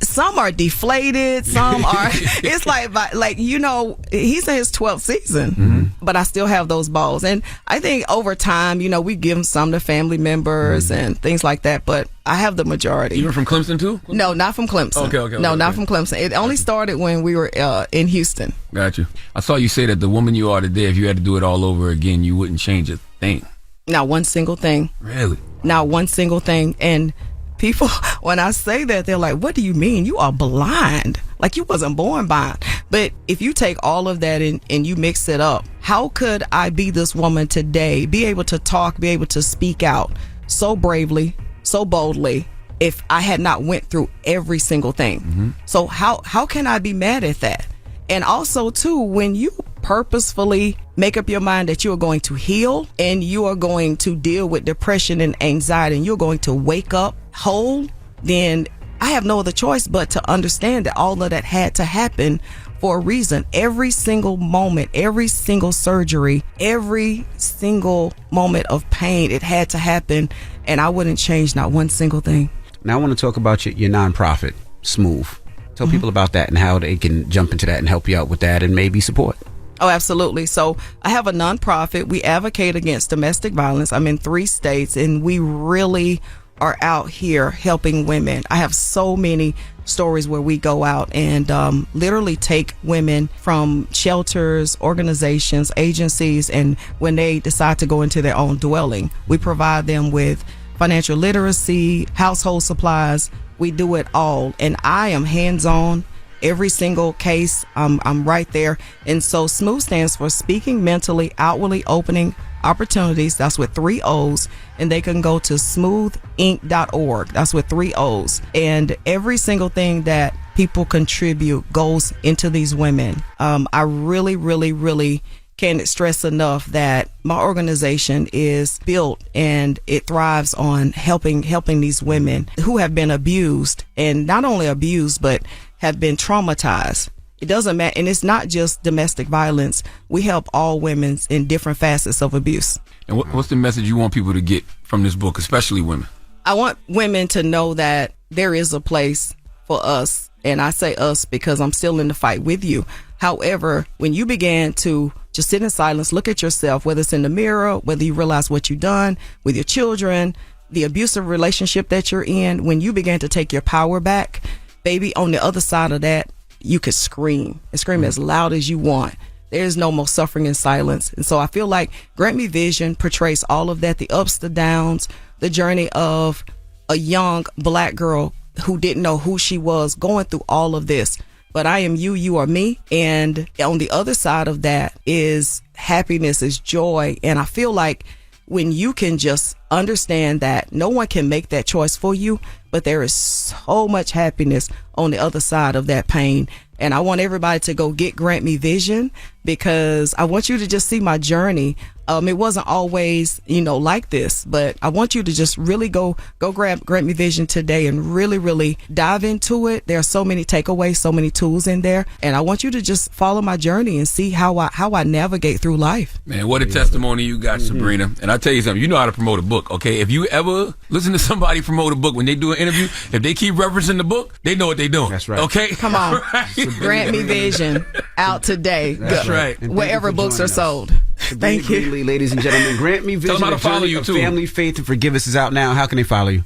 Some are deflated, some are. It's like he's in his 12th season, but I still have those balls. And I think over time, we give him some to family members and things like that. But I have the majority. You were from Clemson too? No, not from Clemson. Okay. Not from Clemson. It only started when we were in Houston. Got you. I saw you say that the woman you are today, if you had to do it all over again, you wouldn't change a thing. Not one single thing. Really? Not one single thing. And people, when I say that, they're like, what do you mean? You are blind. Like, you wasn't born blind. But if you take all of that and you mix it up, how could I be this woman today, be able to talk, be able to speak out so bravely, so boldly, if I had not went through every single thing? So how can I be mad at that? And also, too, when you purposefully make up your mind that you are going to heal and you are going to deal with depression and anxiety and you're going to wake up whole, then I have no other choice but to understand that all of that had to happen for a reason. Every single moment, every single surgery, every single moment of pain, it had to happen, and I wouldn't change not one single thing. Now I want to talk about your nonprofit, Smooth. Tell people about that and how they can jump into that and help you out with that and maybe support. Oh, absolutely. So I have a nonprofit. We advocate against domestic violence. I'm in 3 states, and we really are out here helping women. I have so many stories where we go out and literally take women from shelters, organizations, agencies, and when they decide to go into their own dwelling, we provide them with financial literacy, household supplies. We do it all, and I am hands-on. Every single case, I'm right there. And so SMOOTH stands for Speaking Mentally, Outwardly Opening Opportunities. That's with 3 O's. And they can go to smoothinc.org. That's with 3 O's. And every single thing that people contribute goes into these women. I really, really, really can't stress enough that my organization is built and it thrives on helping these women who have been abused, and not only abused, but have been traumatized. It doesn't matter. And it's not just domestic violence. We help all women in different facets of abuse. And what's the message you want people to get from this book, especially women? I want women to know that there is a place for us. And I say us because I'm still in the fight with you. However, when you began to just sit in silence, look at yourself, whether it's in the mirror, whether you realize what you've done with your children, the abusive relationship that you're in, when you began to take your power back, baby, on the other side of that, you could scream and scream as loud as you want. There's no more suffering in silence. And so I feel like Grant Me Vision portrays all of that, the ups, the downs, the journey of a young black girl who didn't know who she was, going through all of this. But I am you, you are me. And on the other side of that is happiness, is joy. And I feel like when you can just understand that no one can make that choice for you, but there is so much happiness on the other side of that pain. And I want everybody to go get Grant Me Vision, because I want you to just see my journey. It wasn't always, like this, but I want you to just really go grab Grant Me Vision today and really, really dive into it. There are so many takeaways, so many tools in there. And I want you to just follow my journey and see how I navigate through life. Man, what a testimony you got, Sabrina. And I'll tell you something, you know how to promote a book, okay? If you ever listen to somebody promote a book, when they do an interview, if they keep referencing the book, they know what they're doing. That's right. Okay? Come on. Right? Grant Me Vision, out today. That's right. Wherever books are sold. Thank you. Greenley, ladies and gentlemen. Grant Me Vision. Tell them how to follow you, too. Family, Faith, and Forgiveness is out now. How can they follow you?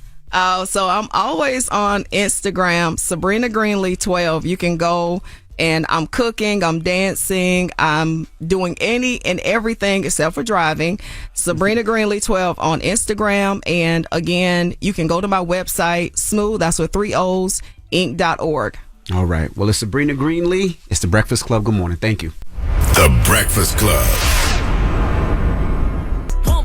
So I'm always on Instagram, Sabrina Greenley 12. You can go, and I'm cooking, I'm dancing, I'm doing any and everything except for driving. Sabrina Greenley 12 on Instagram. And again, you can go to my website, smooth, that's with 3 O's, inc.org. All right. Well, it's Sabrina Greenley. It's The Breakfast Club. Good morning. Thank you. The Breakfast Club.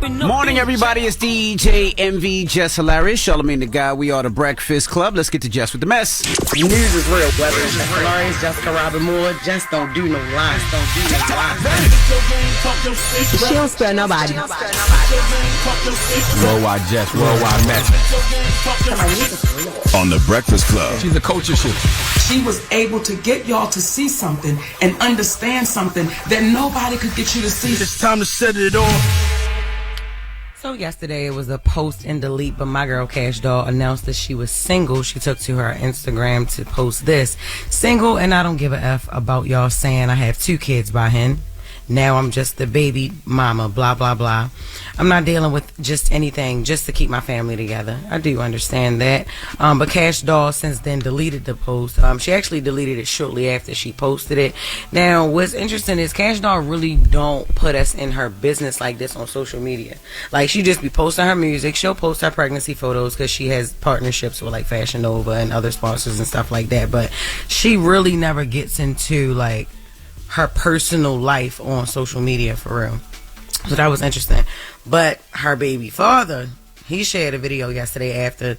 Morning, everybody. It's DJ MV, Jess Hilarious, Charlamagne the Guy. We are The Breakfast Club. Let's get to Jess with the Mess. News is real. Whether it's Jess Hilarious, Jessica Robin Moore, just don't do no lies. Don't do no lies. She don't spare nobody. Worldwide Jess, worldwide Mack. On The Breakfast Club. She's a culture shift. She was able to get y'all to see something and understand something that nobody could get you to see. It's time to set it off. So yesterday it was a post and delete, but my girl Cash Doll announced that she was single. She took to her Instagram to post this: single, and I don't give a F about y'all saying I have 2 kids by him. Now I'm just the baby mama, blah, blah, blah. I'm not dealing with just anything just to keep my family together. I do understand that. But Cash Doll since then deleted the post. She actually deleted it shortly after she posted it. Now, what's interesting is Cash Doll really don't put us in her business like this on social media. Like, she just be posting her music. She'll post her pregnancy photos because she has partnerships with, like, Fashion Nova and other sponsors and stuff like that. But she really never gets into, like, her personal life on social media for real. So that was interesting. But her baby father, he shared a video yesterday after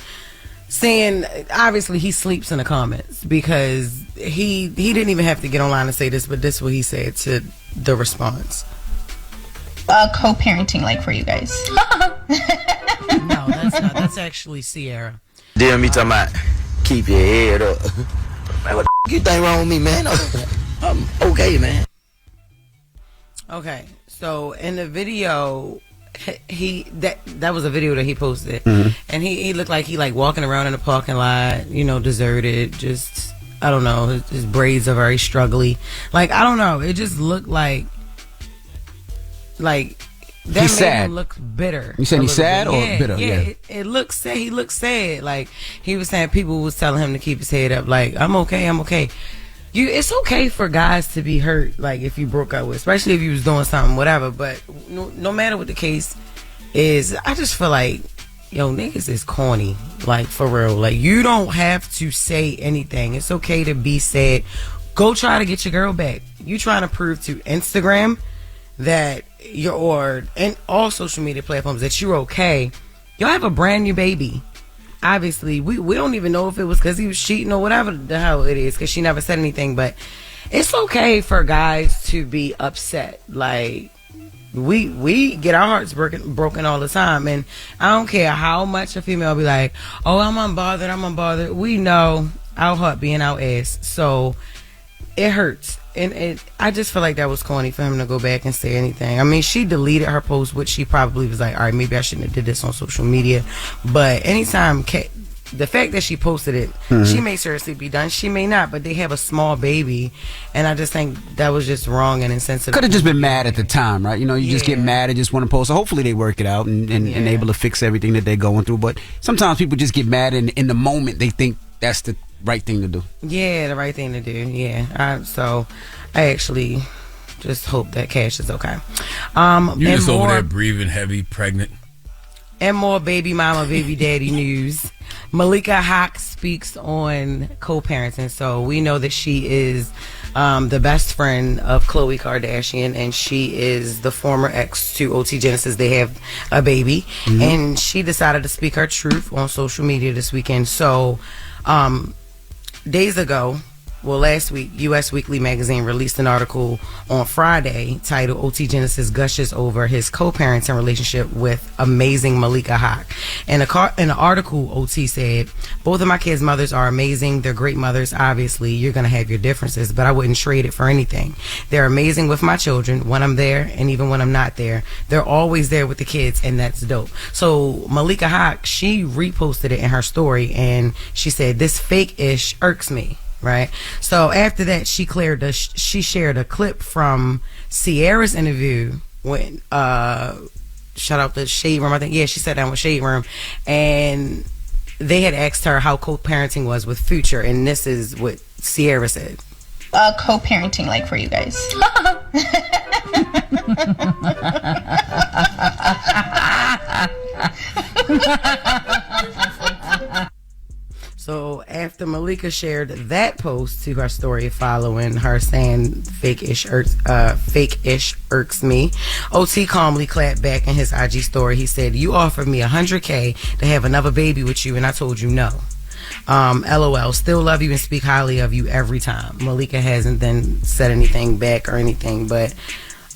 saying, obviously he sleeps in the comments, because he didn't even have to get online and say this, but this is what he said to the response. Co-parenting like for you guys? No, that's not. That's actually Sierra. Damn, me talking about keep your head up. Man, what the you think wrong with me, man? I'm okay, man. Okay, so in the video, that was a video that he posted, and he looked like he like walking around in the parking lot, deserted. Just, I don't know, his braids are very struggly. Like, I don't know, it just looked like that he's made sad. him look bitter. You saying he's sad or bitter? Yeah. It looks sad. He looked sad. Like, he was saying people was telling him to keep his head up. Like, I'm okay. It's okay for guys to be hurt, like, if you broke up with, especially if you was doing something, whatever. But no matter what the case is, I just feel like, niggas is corny, like, for real. Like, you don't have to say anything. It's okay to be sad. Go try to get your girl back. You trying to prove to Instagram that and all social media platforms that you're okay. Y'all have a brand new baby. Obviously, we don't even know if it was because he was cheating or whatever the hell it is, because she never said anything. But it's okay for guys to be upset. Like, we get our hearts broken all the time, and I don't care how much a female be like, oh, I'm unbothered. We know our heart being our ass, so it hurts. And I just feel like that was corny for him to go back and say anything. I mean, she deleted her post, which she probably was like, all right, maybe I shouldn't have did this on social media. But anytime the fact that she posted it, she may seriously be done. She may not, but they have a small baby, and I just think that was just wrong and insensitive. Could have just been mad at the time, right? You know, you just get mad and just want to post. So hopefully they work it out and able to fix everything that they're going through. But sometimes people just get mad, and in the moment they think that's the right thing to do. Yeah, the right thing to do. Yeah. So I actually just hope that Cash is okay. You just over there breathing heavy, pregnant. And more baby mama, baby daddy news. Malika Hawk speaks on co-parenting. So we know that she is the best friend of Khloe Kardashian, and she is the former ex to OT Genesis. They have a baby, and she decided to speak her truth on social media this weekend. So days ago, last week, U.S. Weekly magazine released an article on Friday titled OT Genesis gushes over his co-parenting relationship with amazing Malika Hawk. In the article, OT said, both of my kids' mothers are amazing. They're great mothers. Obviously, you're going to have your differences, but I wouldn't trade it for anything. They're amazing with my children when I'm there, and even when I'm not there. They're always there with the kids, and that's dope. So Malika Hawk, she reposted it in her story, and she said, this fake-ish irks me. Right. So after that, she shared a clip from Ciara's interview when shout out the Shade Room. I think she sat down with Shade Room, and they had asked her how co-parenting was with Future, and this is what Ciara said. Co-parenting like for you guys? So after Malika shared that post to her story following her saying fake-ish irks me, OT calmly clapped back in his IG story. He said, you offered me $100K to have another baby with you, and I told you no. LOL, still love you and speak highly of you every time. Malika hasn't then said anything back or anything, but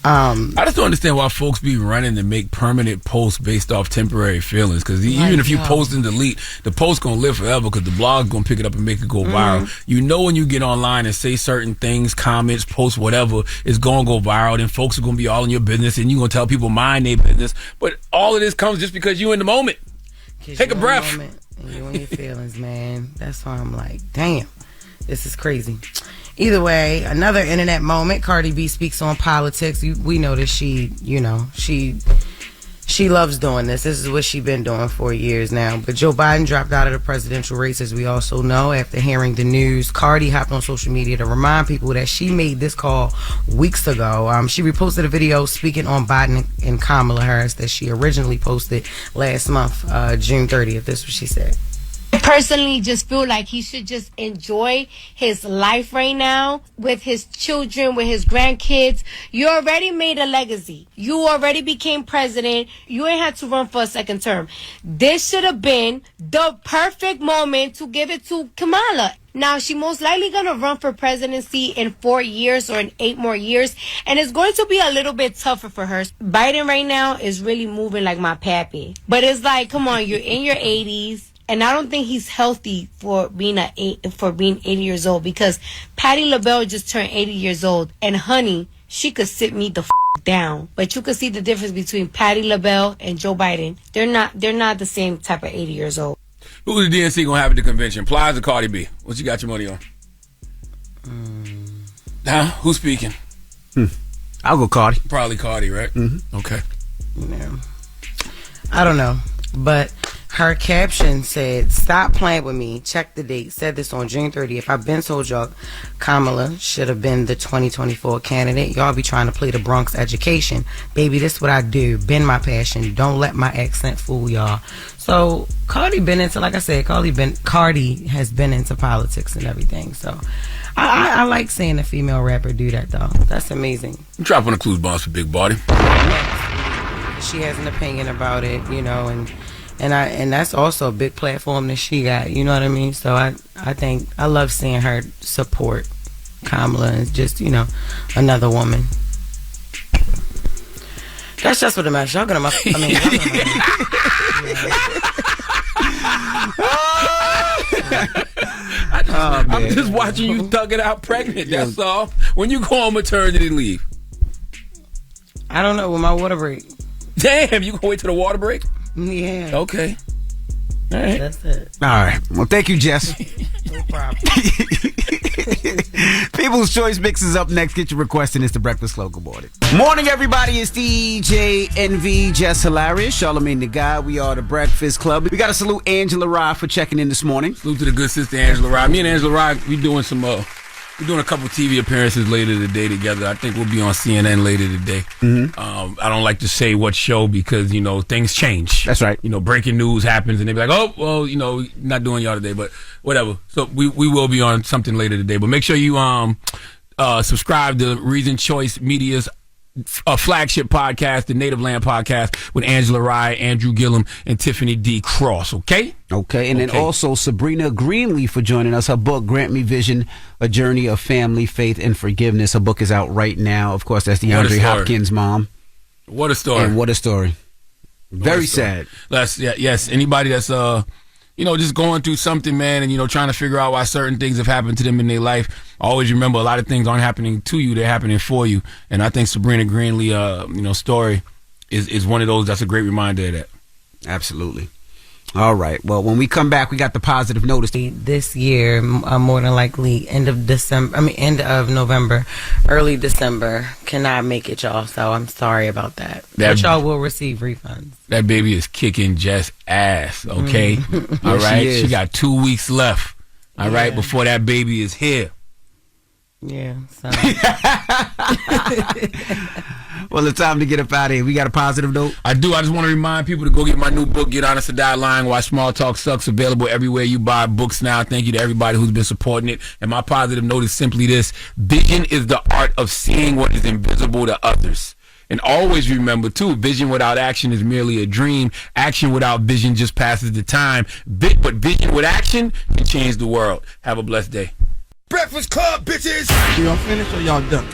I just don't understand why folks be running to make permanent posts based off temporary feelings. Because even if you post and delete, the post gonna live forever because the blog's gonna pick it up and make it go viral. You know, when you get online and say certain things, comments, posts, whatever, it's gonna go viral. Then folks are gonna be all in your business, and you gonna tell people mind their business. But all of this comes just because you in the moment. Take a breath. And you in your feelings, man. That's why I'm like, damn, this is crazy. Either way, another internet moment. Cardi B speaks on politics. We know that she loves doing this. This is what she's been doing for years now. But Joe Biden dropped out of the presidential race, as we also know. After hearing the news, Cardi hopped on social media to remind people that she made this call weeks ago. She reposted a video speaking on Biden and Kamala Harris that she originally posted last month, June 30th. This is what she said. I personally just feel like he should just enjoy his life right now with his children, with his grandkids. You already made a legacy. You already became president. You ain't had to run for a second term. This should have been the perfect moment to give it to Kamala. Now, she most likely going to run for presidency in 4 years or in 8 more years, and it's going to be a little bit tougher for her. Biden right now is really moving like my pappy. But it's like, come on, you're in your 80s. And I don't think he's healthy for being 80 years old, because Patti LaBelle just turned 80 years old, and honey, she could sit me the down. But you could see the difference between Patti LaBelle and Joe Biden. They're not the same type of 80 years old. Who's the DNC gonna have at the convention? Plies or Cardi B? What you got your money on? Who's speaking? I'll go Cardi. Probably Cardi, right? Mm-hmm. Okay. Yeah. I don't know, but her caption said, stop playing with me. Check the date. Said this on June 30th. I've been told y'all Kamala should have been the 2024 candidate. Y'all be trying to play the Bronx education. Baby, this what I do. Been my passion. Don't let my accent fool y'all. So Cardi been into, like I said, Cardi has been into politics and everything. So I like seeing a female rapper do that, though. That's amazing. Drop on the clues bombs for Big Body. She has an opinion about it, you know, and that's also a big platform that she got, you know what I mean? So I think I love seeing her support Kamala is just, another woman. That's just what the mess. Y'all gonna I'm just watching you thug it out pregnant, that's all. When you go on maternity leave? I don't know, with my water break. Damn, you gonna wait till the water break? Yeah. Okay. All right. That's it. All right. Well, thank you, Jess. No problem. People's Choice Mix is up next. Get your request in. It's the Breakfast Club. Good morning. Morning, everybody. It's DJ NV, Jess Hilarious, Charlamagne the Guy. We are the Breakfast Club. We got to salute Angela Rye for checking in this morning. Salute to the good sister Angela Rye. Me and Angela Rye, we doing a couple TV appearances later today together. I think we'll be on CNN later today. Mm-hmm. I don't like to say what show because, things change. That's right. Breaking news happens and they be like, oh, well, not doing y'all today, but whatever. So we will be on something later today. But make sure you subscribe to Reason Choice Media's flagship podcast, the Native Land Podcast, with Angela Rye, Andrew Gillum, and Tiffany D. Cross, okay? Okay, and then also Sabrina Greenley for joining us. Her book, Grant Me Vision, A Journey of Family, Faith, and Forgiveness. Her book is out right now. Of course, that's DeAndre Hopkins' mom. What a story. And what a story. Very sad. Yes, anybody that's just going through something, man, and trying to figure out why certain things have happened to them in their life. Always remember, a lot of things aren't happening to you; they're happening for you. And I think Sabrina Greenley, story is one of those that's a great reminder of that. Absolutely. All right. Well, when we come back, we got the positive notice. This year, more than likely, end of November, early December, cannot make it, y'all. So I'm sorry about that. But y'all will receive refunds. That baby is kicking Jess' ass, okay? All right? She got 2 weeks left, all right, before that baby is here. Yeah. So. Well, it's time to get up out of here. We got a positive note? I do. I just want to remind people to go get my new book, Get Honest or Die Lying, Why Small Talk Sucks, available everywhere you buy books now. Thank you to everybody who's been supporting it. And my positive note is simply this: vision is the art of seeing what is invisible to others. And always remember, too, vision without action is merely a dream. Action without vision just passes the time. But vision with action can change the world. Have a blessed day. Breakfast Club, bitches! Y'all finished or y'all done?